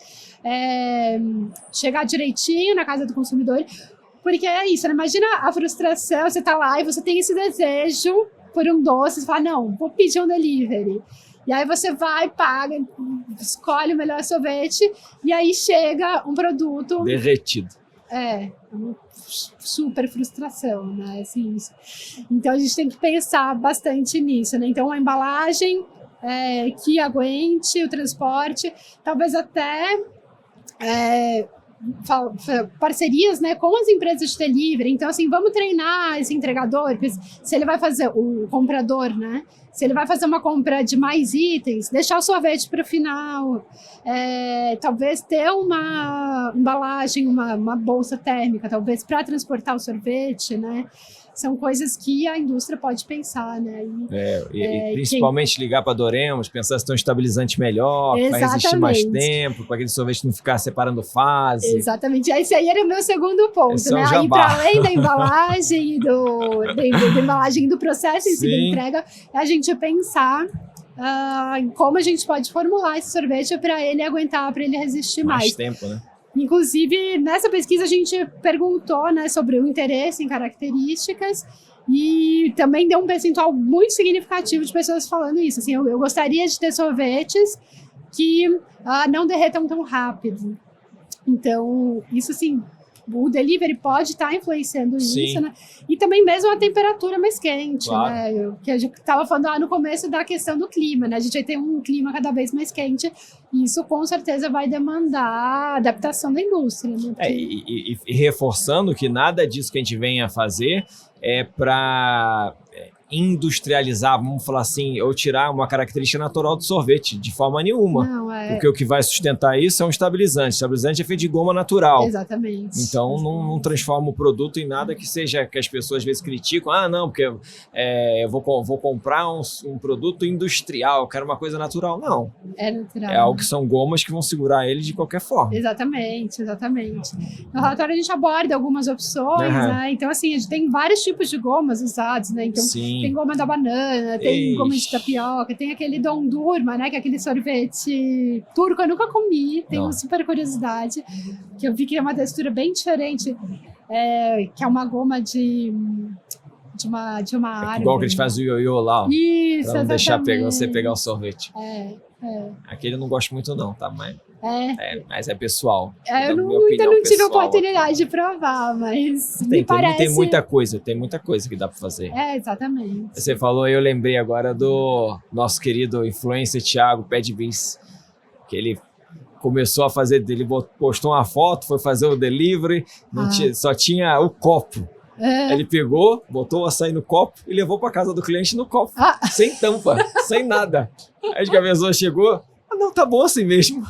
chegar direitinho na casa do consumidor, porque é isso, né? Imagina a frustração, você tá lá e você tem esse desejo por um doce, você fala, não, vou pedir um delivery. E aí você vai, paga, escolhe o melhor sorvete e aí chega um produto... derretido. Uma super frustração, né? Assim, então a gente tem que pensar bastante nisso, né? Então a embalagem que aguente o transporte, talvez até... parcerias, né, com as empresas de delivery. Então, assim, vamos treinar esse entregador, se ele vai fazer, o comprador, né, se ele vai fazer uma compra de mais itens, deixar o sorvete para o final, talvez ter uma embalagem, uma bolsa térmica, talvez, para transportar o sorvete, né. São coisas que a indústria pode pensar, né? E principalmente ligar para a Doremos, pensar se tem um estabilizante melhor, para resistir mais tempo, para aquele sorvete não ficar separando fase. Exatamente. Esse aí era o meu segundo ponto, né? Aí, para além da embalagem da embalagem do processo em si da entrega, é a gente pensar em como a gente pode formular esse sorvete para ele aguentar, para ele resistir mais. Mais tempo, né? Inclusive, nessa pesquisa a gente perguntou, né, sobre o interesse em características e também deu um percentual muito significativo de pessoas falando isso. Assim, eu gostaria de ter sorvetes que não derretam tão rápido. Então, isso assim, o delivery pode estar influenciando isso, né? E também mesmo a temperatura mais quente, claro, né? Que a gente estava falando no começo da questão do clima, né? A gente vai ter um clima cada vez mais quente e isso com certeza vai demandar adaptação da indústria, né? Porque... E reforçando que nada disso que a gente vem a fazer é para industrializar, vamos falar assim, ou tirar uma característica natural do sorvete, de forma nenhuma. Não, Porque o que vai sustentar isso é um estabilizante. O estabilizante é feito de goma natural. Exatamente. Então, não transforma o produto em nada que seja, que as pessoas às vezes criticam. Não, porque eu vou comprar um produto industrial, eu quero uma coisa natural. Não. É natural. É algo que são gomas que vão segurar ele de qualquer forma. Exatamente. No relatório a gente aborda algumas opções, né? Então, assim, a gente tem vários tipos de gomas usados, né? Então, tem goma da banana, tem goma de tapioca, tem aquele Don Durma, né? Que é aquele sorvete turco, eu nunca comi, tenho uma super curiosidade, que eu vi que é uma textura bem diferente, que é uma goma de uma árvore. Igual que eles fazem o ioiô lá, ó. Isso, pra não deixar você pegar o o sorvete. Aquele eu não gosto muito não, tá? Mas é pessoal. Eu ainda não tive a oportunidade de provar, mas me parece... Tem muita coisa que dá pra fazer. Exatamente. Você falou, eu lembrei agora do nosso querido influencer Thiago Pedvis, que ele começou a fazer, ele postou uma foto, foi fazer o delivery, só tinha o copo. Ele pegou, botou o açaí no copo e levou para casa do cliente no copo, sem tampa, sem nada. Aí a pessoa chegou, não, tá bom assim mesmo.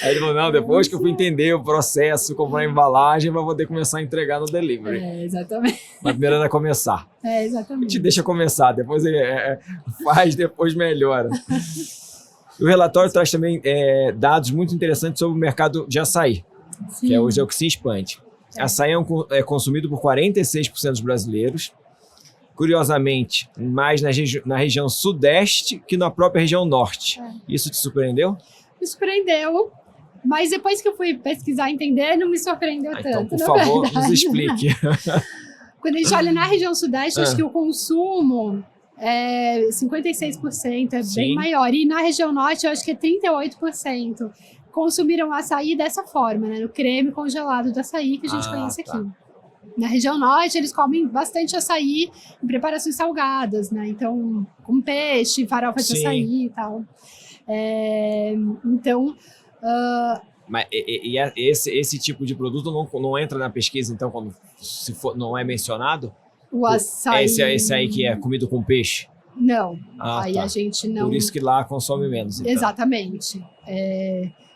Aí ele falou, não, depois que eu fui entender o processo, comprar a embalagem, vai poder começar a entregar no delivery. Exatamente. Mas primeiro era começar. Exatamente. A gente deixa começar, depois faz, depois melhora. O relatório traz também dados muito interessantes sobre o mercado de açaí, que hoje é o que se expande. Açaí é consumido por 46% dos brasileiros, curiosamente, mais na região sudeste que na própria região norte. Isso te surpreendeu? Me surpreendeu. Mas depois que eu fui pesquisar e entender, não me surpreendeu tanto. Então, por favor, verdade, nos explique. Quando a gente olha na região sudeste, acho que o consumo é 56%, é bem maior. E na região norte, eu acho que é 38%. Consumiram açaí dessa forma, né? No creme congelado do açaí que a gente conhece aqui. Na região norte, eles comem bastante açaí em preparações salgadas, né? Então, com peixe, farofa de açaí e tal. Então... Mas esse tipo de produto não entra na pesquisa, então, quando se for, não é mencionado? O açaí... Esse aí que é comido com peixe? Não, aí a gente não... Por isso que lá consome menos, então. Exatamente.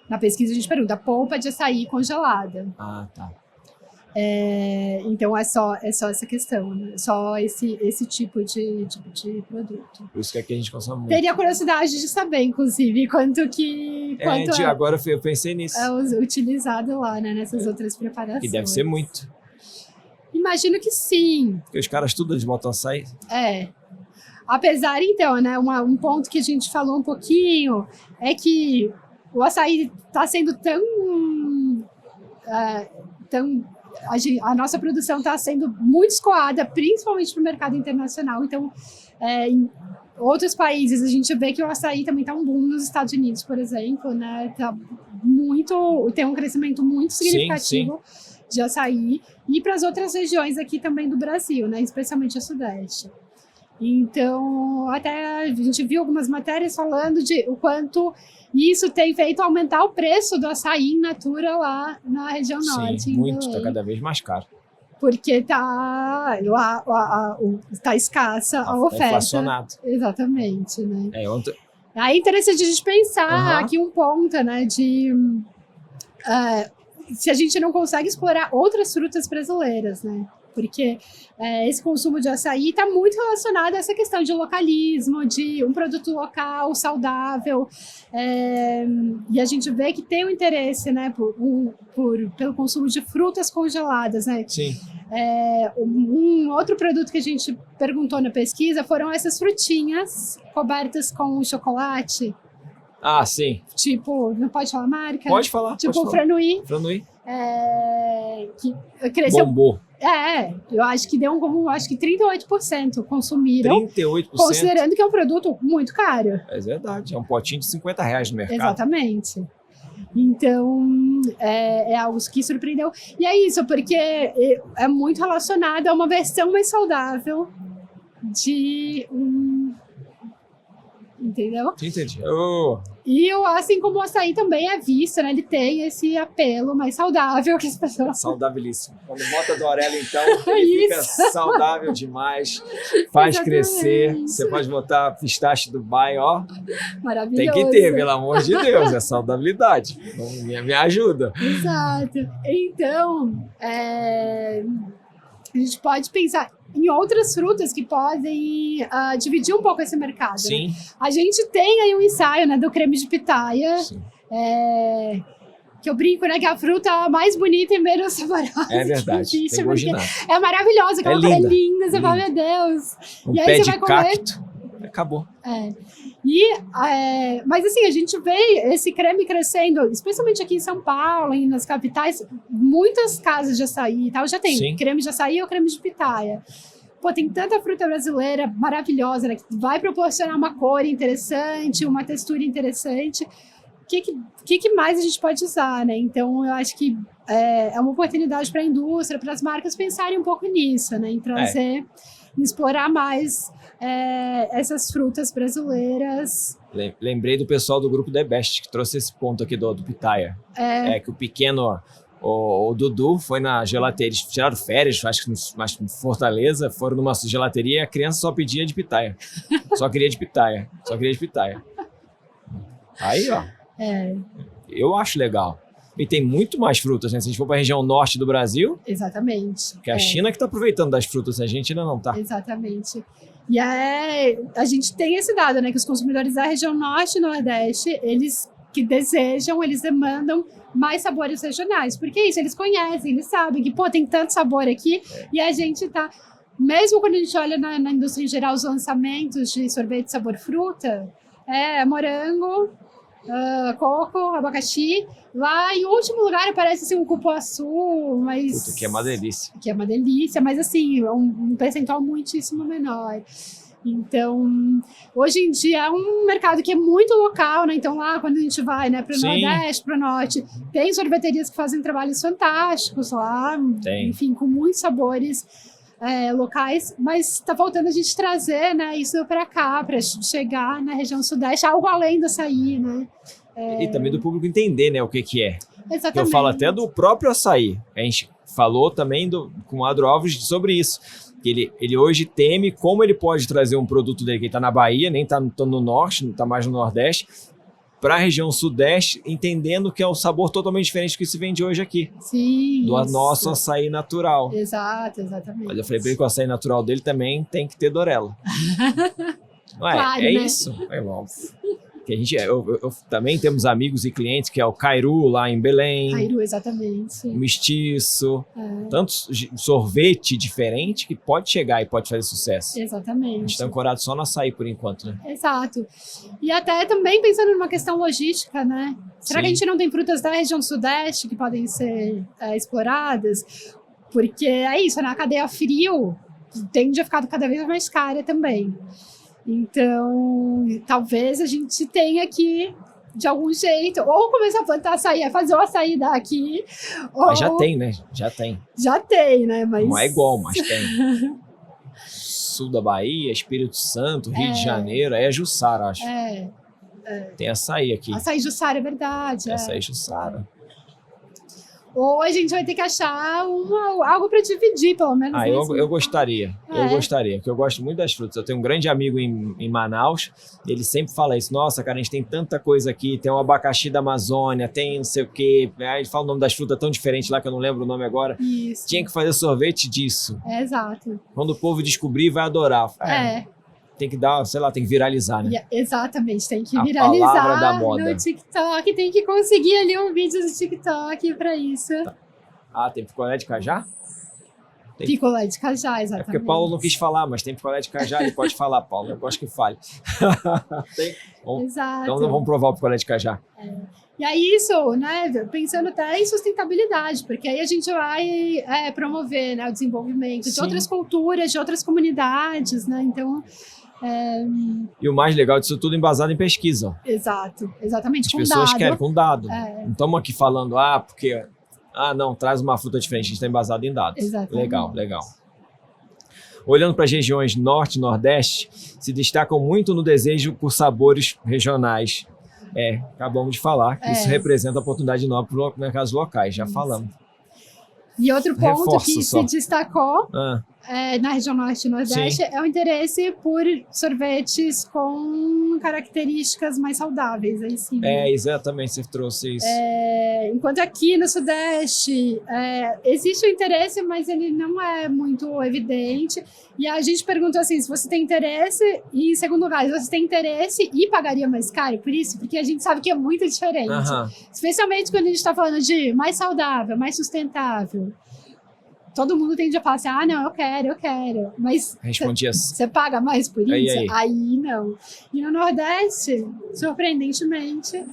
Na pesquisa a gente pergunta, polpa de açaí congelada. Tá. Então é só essa questão, né? Só esse tipo de produto. Por isso que aqui a gente consome muito. Teria curiosidade de saber, inclusive, quanto agora eu pensei nisso. É utilizado lá, né, nessas outras preparações. E deve ser muito. Imagino que sim. Porque os caras tudo de botam açaí. Apesar, então, né, um ponto que a gente falou um pouquinho é que o açaí está sendo tão a nossa produção está sendo muito escoada, principalmente para o mercado internacional. Então, em outros países, a gente vê que o açaí também está um boom nos Estados Unidos, por exemplo, né? Tem um crescimento muito significativo de açaí. E para as outras regiões aqui também do Brasil, né? Especialmente a Sudeste. Então, até a gente viu algumas matérias falando de o quanto isso tem feito aumentar o preço do açaí in natura lá na região norte. Sim, muito, está cada vez mais caro. Porque está escassa a oferta. Está inflacionado. Exatamente, né? Ontem... Aí é interessante a gente pensar aqui um ponto, né, de se a gente não consegue explorar outras frutas brasileiras, né? Porque esse consumo de açaí está muito relacionado a essa questão de localismo, de um produto local, saudável, e a gente vê que tem um interesse, né, pelo consumo de frutas congeladas, né? Sim. Um outro produto que a gente perguntou na pesquisa foram essas frutinhas cobertas com chocolate. Sim. Tipo, não pode falar marca? Pode falar. Tipo pode falar. Franui. Que cresceu. Bombou. Eu acho que deu acho que 38% consumiram. 38%? Considerando que é um produto muito caro. É verdade, é um potinho de R$50 no mercado. Exatamente. Então, é algo que surpreendeu. E é isso, porque é muito relacionado a uma versão mais saudável de entendeu? Entendi. E assim como o açaí também é visto, né? Ele tem esse apelo mais saudável que as pessoas... Saudabilíssimo. Quando bota do Aurélio, então, ele fica saudável demais, faz crescer. Você pode botar pistache Dubai, Maravilhoso. Tem que ter, pelo amor de Deus, é saudabilidade. Me ajuda. Exato. Então, a gente pode pensar em outras frutas que podem dividir um pouco esse mercado. Sim. Né? A gente tem aí um ensaio, né, do creme de pitaia, que eu brinco, né, que é a fruta mais bonita e menos saborosa. É verdade, que tem existe, é maravilhosa, é linda, você fala, meu Deus. Um pé de cacto, acabou. Mas assim, a gente vê esse creme crescendo, especialmente aqui em São Paulo e nas capitais, muitas casas de açaí e tal, já tem creme de açaí ou creme de pitaia. Tem tanta fruta brasileira maravilhosa, né, que vai proporcionar uma cor interessante, uma textura interessante. O que mais a gente pode usar, né? Então, eu acho que é uma oportunidade para a indústria, para as marcas pensarem um pouco nisso, né? Em trazer, em explorar mais essas frutas brasileiras. Lembrei do pessoal do grupo The Best, que trouxe esse ponto aqui do pitaia. Que o pequeno... O Dudu foi na gelateria, eles tiraram férias, acho que em Fortaleza, foram numa gelateria e a criança só pedia de pitaia. Só queria de pitaia. Aí, eu acho legal. E tem muito mais frutas, né? Se a gente for para a região norte do Brasil... Exatamente. Que é a China que está aproveitando das frutas, a gente ainda não está. Exatamente. E a gente tem esse dado, né? Que os consumidores da região norte e nordeste, eles demandam mais sabores regionais. Porque é isso, eles conhecem, eles sabem que, tem tanto sabor aqui. E a gente tá... Mesmo quando a gente olha na indústria em geral, os lançamentos de sorvete sabor fruta, morango, coco, abacaxi. Lá em último lugar aparece assim, um cupuaçu, mas... Puta, que é uma delícia. Que é uma delícia, mas assim, é um percentual muitíssimo menor. Então, hoje em dia é um mercado que é muito local, né? Então lá, quando a gente vai, né, para o Nordeste, para o Norte, tem sorveterias que fazem trabalhos fantásticos lá, enfim, com muitos sabores locais, mas está faltando a gente trazer, né, isso para cá, para chegar na região Sudeste, algo além do açaí, né? E também do público entender, né, o que é. Exatamente. Eu falo até do próprio açaí. A gente falou também com o Adro Alves sobre isso. Ele hoje teme como ele pode trazer um produto dele que está na Bahia, nem está no Norte, não está mais no Nordeste, para a região Sudeste, entendendo que é um sabor totalmente diferente do que se vende hoje aqui. Sim. Do nosso açaí natural. Exato, exatamente. Mas eu falei para ele que o açaí natural dele também tem que ter Dorela. Não é? Claro, né? Isso. É óbvio. Que eu também temos amigos e clientes que é o Cairu lá em Belém. Cairu, exatamente. O Mestiço. Tanto sorvete diferente que pode chegar e pode fazer sucesso. Exatamente. A gente está ancorado só no açaí por enquanto, né? Exato. E até também pensando numa questão logística, né? Será que a gente não tem frutas da região Sudeste que podem ser exploradas? Porque é isso, né? A cadeia frio tende a ficar cada vez mais cara também. Então, talvez a gente tenha que, de algum jeito, ou começar a plantar açaí, fazer o açaí daqui. Mas já tem, né? Já tem. Já tem, né? Mas... Não é igual, mas tem. Sul da Bahia, Espírito Santo, Rio de Janeiro, aí é Jussara, acho. Tem açaí aqui. Açaí Jussara, é verdade. Açaí Jussara. Ou a gente vai ter que achar algo para dividir, pelo menos. Eu gostaria. Eu gostaria, porque eu gosto muito das frutas. Eu tenho um grande amigo em Manaus, ele sempre fala isso. Nossa, cara, a gente tem tanta coisa aqui. Tem o abacaxi da Amazônia, tem não sei o quê. Aí ele fala o nome das frutas tão diferente lá, que eu não lembro o nome agora. Isso. Tinha que fazer sorvete disso. Exato. Quando o povo descobrir, vai adorar. Tem que dar, sei lá, tem que viralizar, né? Exatamente, tem que viralizar palavra da moda. no TikTok, tem que conseguir ali um vídeo do TikTok para isso. Tem picolé de cajá? Picolé de cajá, exatamente. É porque Paulo não quis falar, mas tem picolé de cajá, ele pode falar, Paulo, eu gosto que fale. Exato. Então vamos provar o picolé de cajá. E aí isso, né, pensando até em sustentabilidade, porque aí a gente vai promover, né, o desenvolvimento de outras culturas, de outras comunidades, né, então... E o mais legal disso tudo embasado em pesquisa. Exato, exatamente, com dado. As pessoas querem com dado. Não estamos aqui falando, porque... não, traz uma fruta diferente, a gente está embasado em dados. Exatamente. Legal. Olhando para as regiões Norte e Nordeste, se destacam muito no desejo por sabores regionais. Acabamos de falar que isso representa a oportunidade nova para os mercados locais, já falamos. E outro ponto que se destacou na região Norte e Nordeste é o interesse por sorvetes com características mais saudáveis. Aí sim, exatamente, você trouxe isso. Enquanto aqui no Sudeste existe o interesse, mas ele não é muito evidente. E a gente perguntou assim, se você tem interesse, e em segundo lugar, se você tem interesse e pagaria mais caro por isso, porque a gente sabe que é muito diferente. Especialmente quando a gente está falando de mais saudável, mais sustentável. Todo mundo tende a falar assim, não, eu quero. Mas você paga mais por isso? Aí não. E no Nordeste, surpreendentemente,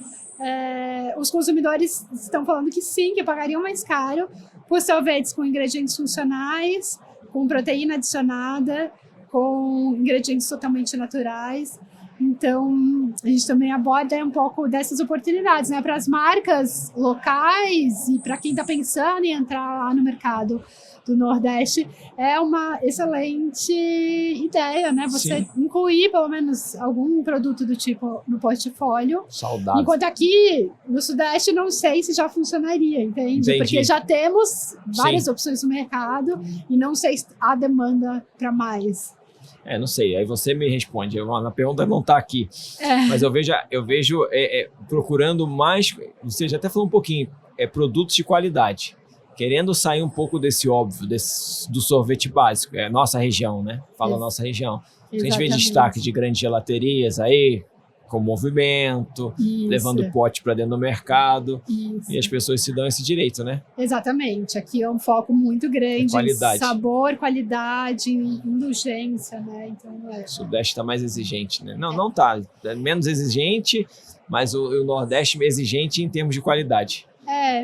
os consumidores estão falando que sim, que pagariam mais caro por sorvetes com ingredientes funcionais, com proteína adicionada, com ingredientes totalmente naturais. Então, a gente também aborda um pouco dessas oportunidades, né? Para as marcas locais e para quem está pensando em entrar lá no mercado do Nordeste, é uma excelente ideia, né? Você incluir pelo menos algum produto do tipo no portfólio. Saudável. Enquanto aqui no Sudeste não sei se já funcionaria, entende? Porque já temos várias opções no mercado e não sei se há demanda para mais. Não sei, aí você me responde. A pergunta não está aqui. Mas eu vejo procurando mais, você já até falou um pouquinho, produtos de qualidade. Querendo sair um pouco desse óbvio, do sorvete básico. Nossa região, né? Fala nossa região. A gente vê destaque de grandes gelaterias aí, com movimento, Isso. levando pote para dentro do mercado. Isso. E as pessoas se dão esse direito, né? Exatamente. Aqui é um foco muito grande qualidade. em sabor, qualidade, indulgência, né? Então, O Sudeste está mais exigente, né? Não tá. É menos exigente, mas o Nordeste é exigente em termos de qualidade.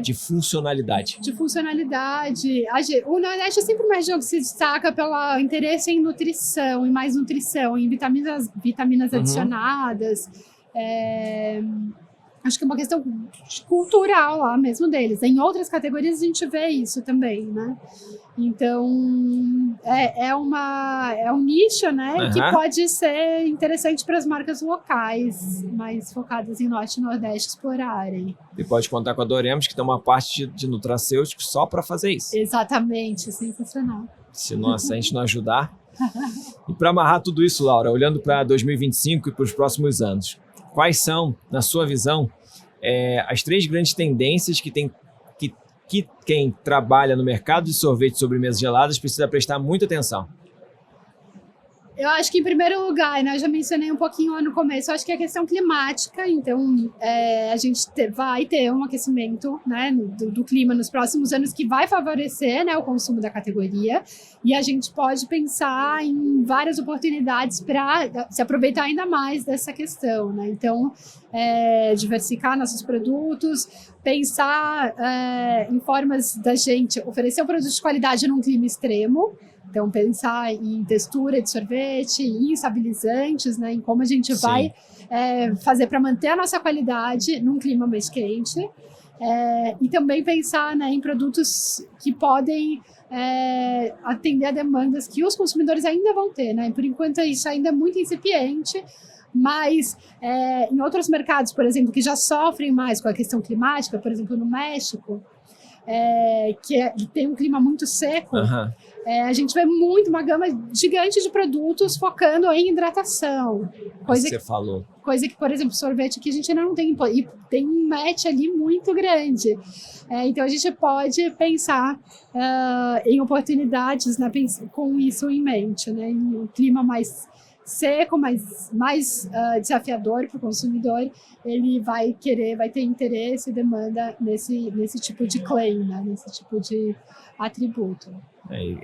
De funcionalidade. De funcionalidade. O Nordeste é sempre uma região que se destaca pelo interesse em nutrição, em mais nutrição, em vitaminas adicionadas. Acho que é uma questão cultural lá mesmo deles. Em outras categorias a gente vê isso também, né? Então, é um nicho, né? Que pode ser interessante para as marcas locais, mais focadas em Norte e Nordeste, explorarem. E pode contar com a Doremos, que tem uma parte de nutracêuticos só para fazer isso. Exatamente, se a gente não ajudar. E para amarrar tudo isso, Laura, olhando para 2025 e para os próximos anos, quais são, na sua visão, as 3 grandes tendências que quem trabalha no mercado de sorvete e sobremesas geladas precisa prestar muita atenção? Eu acho que, em primeiro lugar, né, eu já mencionei um pouquinho lá no começo, eu acho que é a questão climática. Então, a gente vai ter um aquecimento, né, do clima nos próximos anos que vai favorecer, né, o consumo da categoria. E a gente pode pensar em várias oportunidades para se aproveitar ainda mais dessa questão, né? Então, diversificar nossos produtos, pensar em formas da gente oferecer um produto de qualidade num clima extremo. Então, pensar em textura de sorvete, em estabilizantes, né, em como a gente vai fazer para manter a nossa qualidade num clima mais quente. E também pensar, né, em produtos que podem atender a demandas que os consumidores ainda vão ter, né? Por enquanto, isso ainda é muito incipiente, mas em outros mercados, por exemplo, que já sofrem mais com a questão climática, por exemplo, no México, que tem um clima muito seco, a gente vê uma gama gigante de produtos focando em hidratação. Coisa que você falou. Coisa que, por exemplo, sorvete aqui a gente ainda não tem, e tem um match ali muito grande. Então a gente pode pensar em oportunidades, né, com isso em mente, né, em um clima mais seco, mais desafiador para o consumidor, ele vai ter interesse e demanda nesse tipo de claim, né? Nesse tipo de atributo.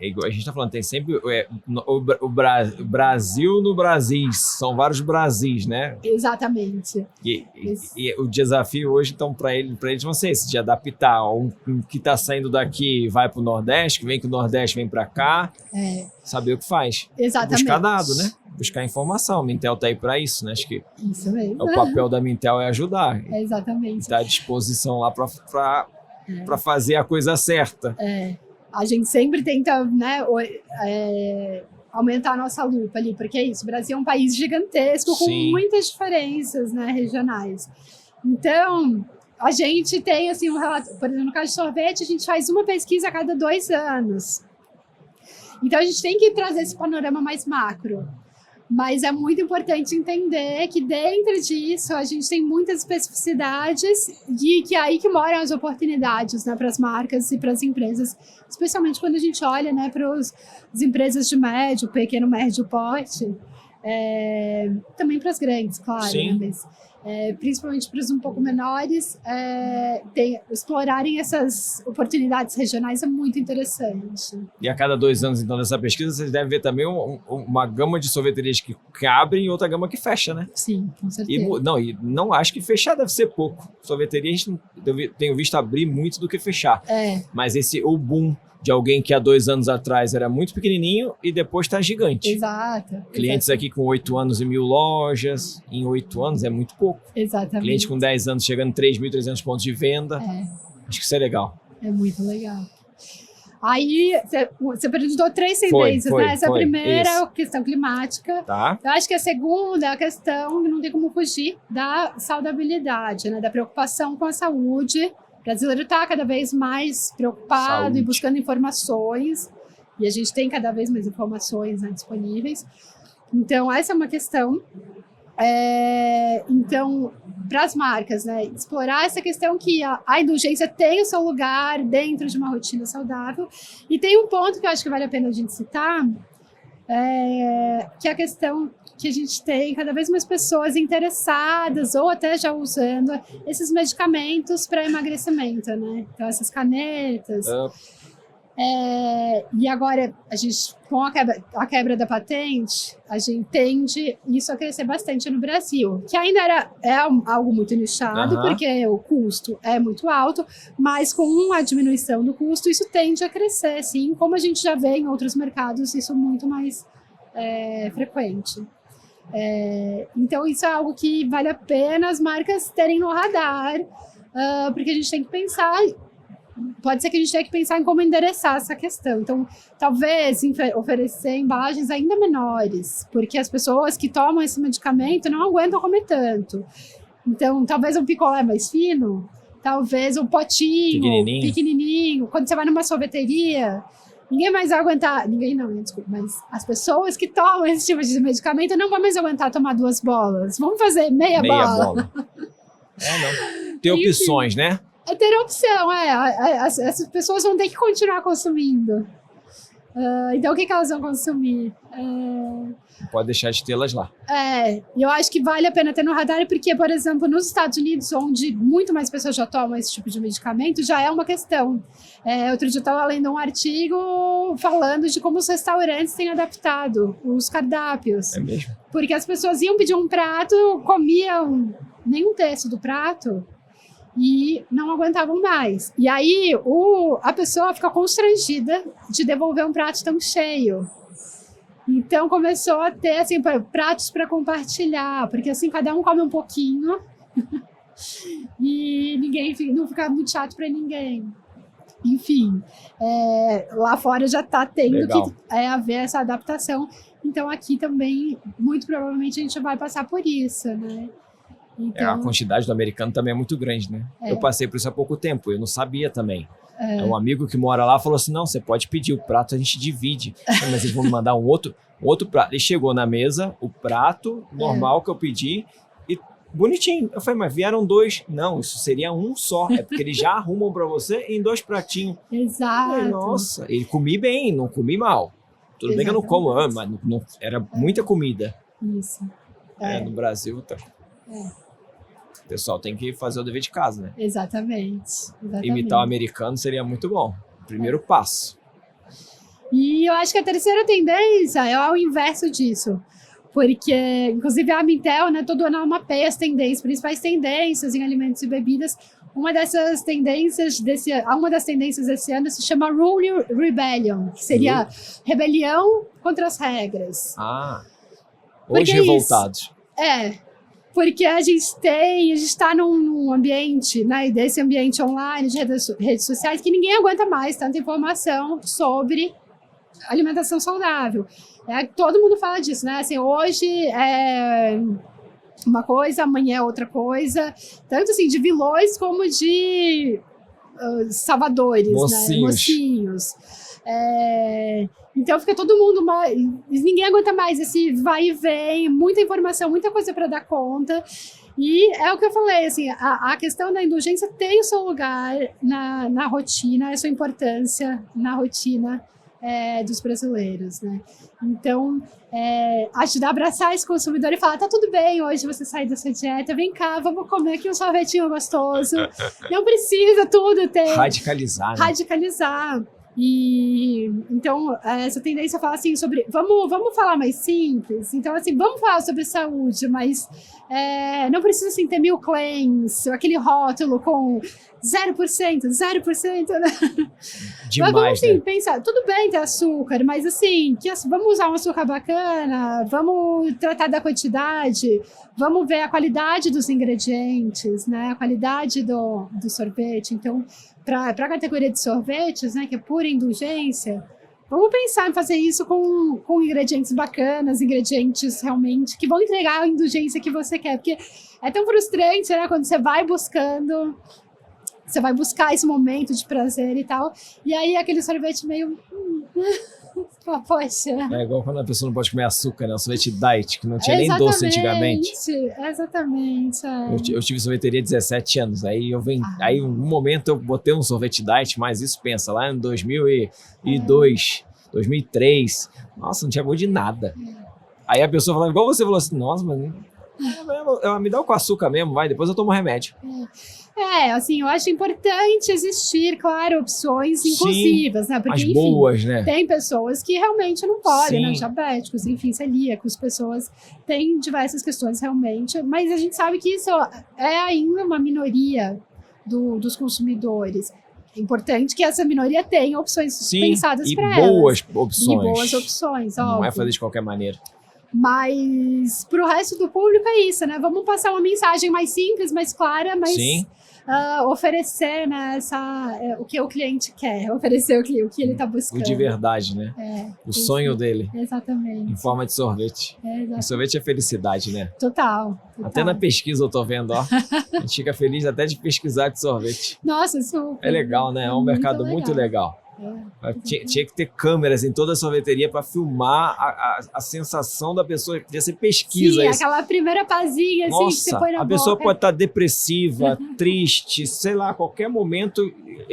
Igual a gente está falando, tem sempre o Brasil no Brasil, são vários Brasis, né? Exatamente. E o desafio hoje, então, para eles vão ser esse, de adaptar um que está saindo daqui vai para o Nordeste, que vem que o Nordeste vem para cá, saber o que faz. Exatamente. Buscar dado, né? Buscar informação. A Mintel está aí para isso, né? Acho que isso mesmo. O papel da Mintel é ajudar. Exatamente. Estar à disposição lá para fazer a coisa certa. A gente sempre tenta, né, aumentar a noxa lupa ali, porque é isso, o Brasil é um país gigantesco, com muitas diferenças, né, regionais. Então, a gente tem, assim, um relato, por exemplo, no caso de sorvete, a gente faz uma pesquisa a cada 2 anos. Então, a gente tem que trazer esse panorama mais macro. Mas é muito importante entender que dentro disso a gente tem muitas especificidades e que é aí que moram as oportunidades, né, para as marcas e para as empresas, especialmente quando a gente olha, né, para as empresas de médio, pequeno, médio porte, também para as grandes, claro, né, mas principalmente para os um pouco menores, explorarem essas oportunidades regionais é muito interessante. E a cada 2 anos, então, nessa pesquisa, vocês devem ver também uma gama de sorveterias que abrem e outra gama que fecha, né? Sim, com certeza. E não acho que fechar deve ser pouco. Sorveteria, a gente tenho visto abrir muito do que fechar. Mas o boom de alguém que há 2 anos atrás era muito pequenininho e depois está gigante. Exato. Clientes aqui com 8 anos e 1.000 lojas, em 8 anos é muito pouco. Exatamente. Cliente com 10 anos chegando em 3.300 pontos de venda. Acho que isso é legal. É muito legal. Aí, você perguntou 3 tendências, né? Essa primeira é a questão climática. Tá. Eu acho que a segunda é a questão, que não tem como fugir, da saudabilidade, né? Da preocupação com a saúde. O brasileiro está cada vez mais preocupado e buscando informações, e a gente tem cada vez mais informações, né, disponíveis. Então, essa é uma questão. Então, para as marcas, né, explorar essa questão que a indulgência tem o seu lugar dentro de uma rotina saudável. E tem um ponto que eu acho que vale a pena a gente citar, que é a questão que a gente tem cada vez mais pessoas interessadas ou até já usando esses medicamentos para emagrecimento, né? Então, essas canetas. E agora, a gente, com a quebra da patente, a gente tende isso a crescer bastante no Brasil, que ainda algo muito nichado, porque o custo é muito alto, mas com a diminuição do custo, isso tende a crescer, sim, como a gente já vê em outros mercados, isso muito mais frequente. Então, isso é algo que vale a pena as marcas terem no radar, porque a gente tem que pensar... Pode ser que a gente tenha que pensar em como endereçar essa questão. Então, talvez oferecer embalagens ainda menores, porque as pessoas que tomam esse medicamento não aguentam comer tanto. Então, talvez um picolé mais fino, talvez um potinho pequenininho. Quando você vai numa sorveteria, ninguém mais vai aguentar... Ninguém não, desculpa, mas as pessoas que tomam esse tipo de medicamento não vão mais aguentar tomar 2 bolas. Vamos fazer meia bola. Não. Tem opções, né? Ter opção, essas pessoas vão ter que continuar consumindo. Então, o que elas vão consumir? Não pode deixar de tê-las lá. E eu acho que vale a pena ter no radar, porque, por exemplo, nos Estados Unidos, onde muito mais pessoas já tomam esse tipo de medicamento, já é uma questão. Outro dia eu estava lendo um artigo falando de como os restaurantes têm adaptado os cardápios. É mesmo? Porque as pessoas iam pedir um prato, comiam nem 1/3 do prato, e não aguentavam mais. E aí a pessoa fica constrangida de devolver um prato tão cheio. Então começou a ter assim, pratos para compartilhar, porque assim cada um come um pouquinho e não fica muito chato para ninguém. Enfim, lá fora já está tendo que haver essa adaptação. Então aqui também, muito provavelmente, a gente vai passar por isso, né? Então, a quantidade do americano também é muito grande, né? Eu passei por isso há pouco tempo, eu não sabia também. Um amigo que mora lá falou assim, não, você pode pedir o prato, a gente divide. Mas eles vão me mandar um outro prato. Ele chegou na mesa, o prato normal que eu pedi, e bonitinho. Eu falei, mas vieram 2. Não, isso seria um só. É porque eles já arrumam para você em 2 pratinhos. Exato. Falei, nossa, ele comi bem, não comi mal. Tudo bem que eu não como, mas não, era muita comida. Isso. No Brasil, tá... O pessoal tem que fazer o dever de casa, né? Exatamente. Imitar o americano seria muito bom. Primeiro passo. E eu acho que a terceira tendência é ao inverso disso. Porque, inclusive, a Mintel, né, todo ano ela mapeia as principais tendências em alimentos e bebidas. Uma das tendências desse ano se chama Rule Rebellion, que seria rebelião contra as regras. Hoje revoltados. Porque a gente está num ambiente, né, desse ambiente online, de redes sociais, que ninguém aguenta mais tanta informação sobre alimentação saudável. Todo mundo fala disso, né? Assim, hoje é uma coisa, amanhã é outra coisa. Tanto assim, de vilões como de salvadores, mocinhos. Então fica todo mundo, ninguém aguenta mais esse vai e vem, muita informação, muita coisa para dar conta. E é o que eu falei, assim, a questão da indulgência tem o seu lugar na rotina, a sua importância na rotina dos brasileiros, né? Então, ajudar a abraçar esse consumidor e falar, tá tudo bem hoje você sair da sua dieta, vem cá, vamos comer aqui um sorvetinho gostoso. Não precisa tudo ter... Radicalizar, né? Radicalizar. E então essa tendência fala assim sobre vamos falar mais simples, então assim, vamos falar sobre saúde, mas não precisa assim ter 1000 claims, aquele rótulo com 0%, né? Demais, mas vamos assim, né? pensar, tudo bem ter açúcar, mas assim, vamos usar um açúcar bacana, vamos tratar da quantidade, vamos ver a qualidade dos ingredientes, né? A qualidade do sorvete. Então, para a categoria de sorvetes, né, que é pura indulgência, vamos pensar em fazer isso com ingredientes bacanas, ingredientes realmente que vão entregar a indulgência que você quer, porque é tão frustrante, né, quando você vai buscar esse momento de prazer e tal, e aí aquele sorvete meio... Poxa. É igual quando a pessoa não pode comer açúcar, né? O sorvete diet, que não tinha nem doce antigamente. Exatamente. Eu tive sorveteria 17 anos, aí em um momento eu botei um sorvete diet, mas isso pensa, lá em 2002, 2003. Nossa, não tinha gosto de nada. Aí a pessoa falava, igual você falou assim, nossa, mas me dá o com açúcar mesmo, vai, depois eu tomo remédio. Assim, eu acho importante existir, claro, opções inclusivas, né? Porque, as boas, né? Tem pessoas que realmente não podem, Sim. né? Diabéticos, enfim, celíacos, pessoas têm diversas questões realmente, mas a gente sabe que isso é ainda uma minoria dos consumidores. É importante que essa minoria tenha opções pensadas para elas. Boas opções. E boas opções, óbvio. Não é fazer de qualquer maneira. Mas para o resto do público é isso, né? Vamos passar uma mensagem mais simples, mais clara, mas oferecer, né, o que o cliente quer, oferecer o que ele está buscando. O de verdade, né? O sonho dele. Exatamente. Em forma de sorvete. E sorvete é felicidade, né? Total. Até na pesquisa eu tô vendo, ó. A gente fica feliz até de pesquisar de sorvete. Nossa, super. É legal, né? É um mercado muito legal. Tinha que ter câmeras em toda a sorveteria para filmar a sensação da pessoa. Podia ser pesquisa. Sim, aquela primeira pazinha assim, que você põe na boca. A pessoa pode estar depressiva, triste, sei lá, a qualquer momento.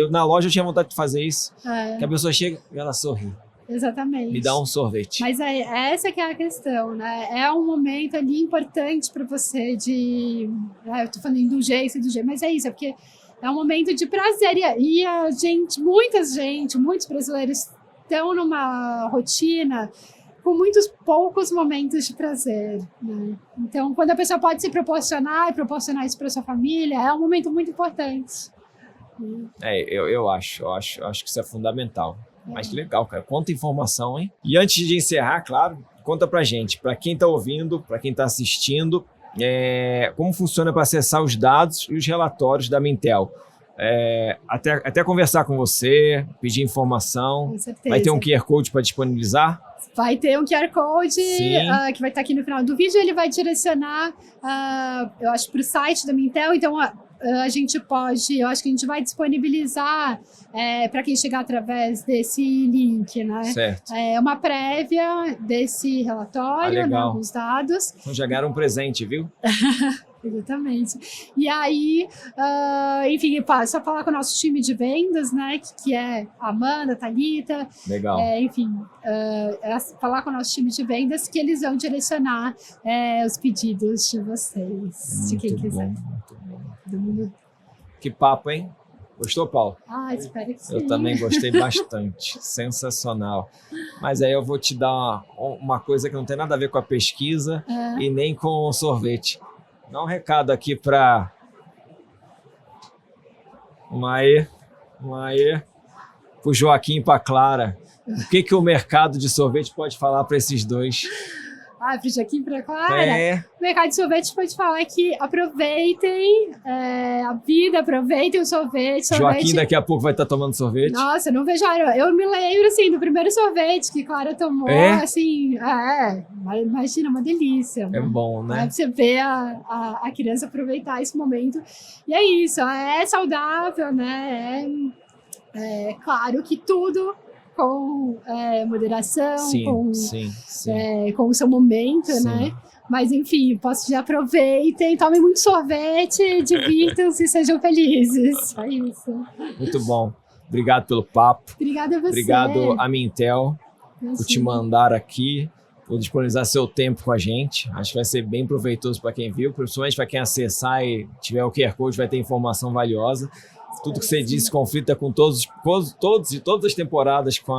Na loja eu tinha vontade de fazer isso. Que a pessoa chega e ela sorri. Exatamente. Me dá um sorvete. Mas essa que é a questão, né? É um momento ali importante para você eu tô falando de indulgência, mas é isso, é porque é um momento de prazer e muitos brasileiros estão numa rotina com muitos poucos momentos de prazer, né? Então, quando a pessoa pode se proporcionar isso para sua família, é um momento muito importante. Eu acho que isso é fundamental. Mas que legal, cara. Quanta informação, hein? E antes de encerrar, claro, conta pra gente, pra quem tá ouvindo, pra quem tá assistindo, como funciona para acessar os dados e os relatórios da Mintel. Até conversar com você, pedir informação. Com certeza. Vai ter um QR Code para disponibilizar? Vai ter um QR Code que vai estar aqui no final do vídeo. Ele vai direcionar, eu acho, para o site da Mintel. Então, eu acho que a gente vai disponibilizar para quem chegar através desse link, né? Certo. É uma prévia desse relatório, né, dos dados. Então já ganharam um presente, viu? Exatamente. E aí, enfim, só falar com o nosso time de vendas, né? Que é a Amanda, a Thalita. Legal. Falar com o nosso time de vendas que eles vão direcionar os pedidos de vocês, de quem quiser. Muito bom. Que papo, hein? Gostou, Paulo? Espero que sim. Eu também gostei bastante. Sensacional. Mas aí eu vou te dar uma coisa que não tem nada a ver com a pesquisa e nem com o sorvete. Dá um recado aqui para o Joaquim e para Clara. O que o mercado de sorvete pode falar para esses dois? Para o Joaquim e para a Clara? O mercado de sorvete pode falar que aproveitem a vida, aproveitem o sorvete. Joaquim daqui a pouco vai estar tomando sorvete. Nossa, eu não vejo a hora. Eu me lembro, assim, do primeiro sorvete que Clara tomou, assim, imagina, uma delícia. É bom, né? Você vê a criança aproveitar esse momento. E é isso, é saudável, né? Claro que tudo com moderação, com o seu momento, né? Mas, enfim, posso dizer, aproveitem, tomem muito sorvete, divirtam-se e sejam felizes. É isso. Muito bom. Obrigado pelo papo. Obrigada a você. Obrigado a Mintel por te mandar aqui, por disponibilizar seu tempo com a gente. Acho que vai ser bem proveitoso para quem viu, principalmente para quem acessar e tiver o QR Code, vai ter informação valiosa. Tudo que você disse conflita com todas as temporadas com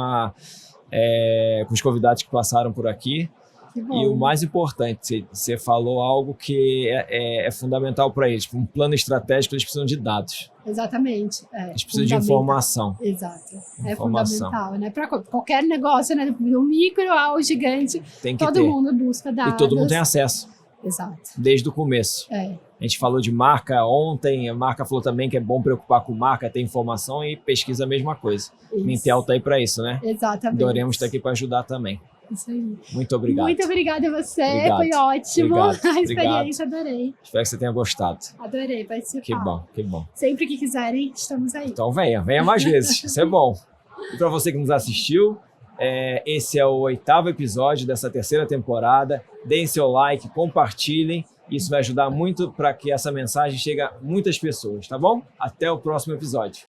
os convidados que passaram por aqui. E o mais importante, você falou algo que é fundamental para eles. Um plano estratégico, eles precisam de dados. Exatamente. Eles precisam de informação. Exato. É fundamental, né? Para qualquer negócio, né? Do micro ao gigante, todo mundo busca dados. E todo mundo tem acesso. Exato. Desde o começo. A gente falou de marca ontem, a marca falou também que é bom preocupar com marca, ter informação e pesquisa a mesma coisa. Isso. Mintel está aí para isso, né? Exatamente. Doremos estar aqui para ajudar também. Isso aí. Muito obrigado. Muito obrigada a você, foi ótimo. A experiência, adorei. Espero que você tenha gostado. Adorei participar. Que bom. Sempre que quiserem, estamos aí. Então venha mais vezes, isso é bom. E para você que nos assistiu, esse é o 8º episódio dessa 3ª temporada. Deem seu like, compartilhem. Isso vai ajudar muito para que essa mensagem chegue a muitas pessoas, tá bom? Até o próximo episódio.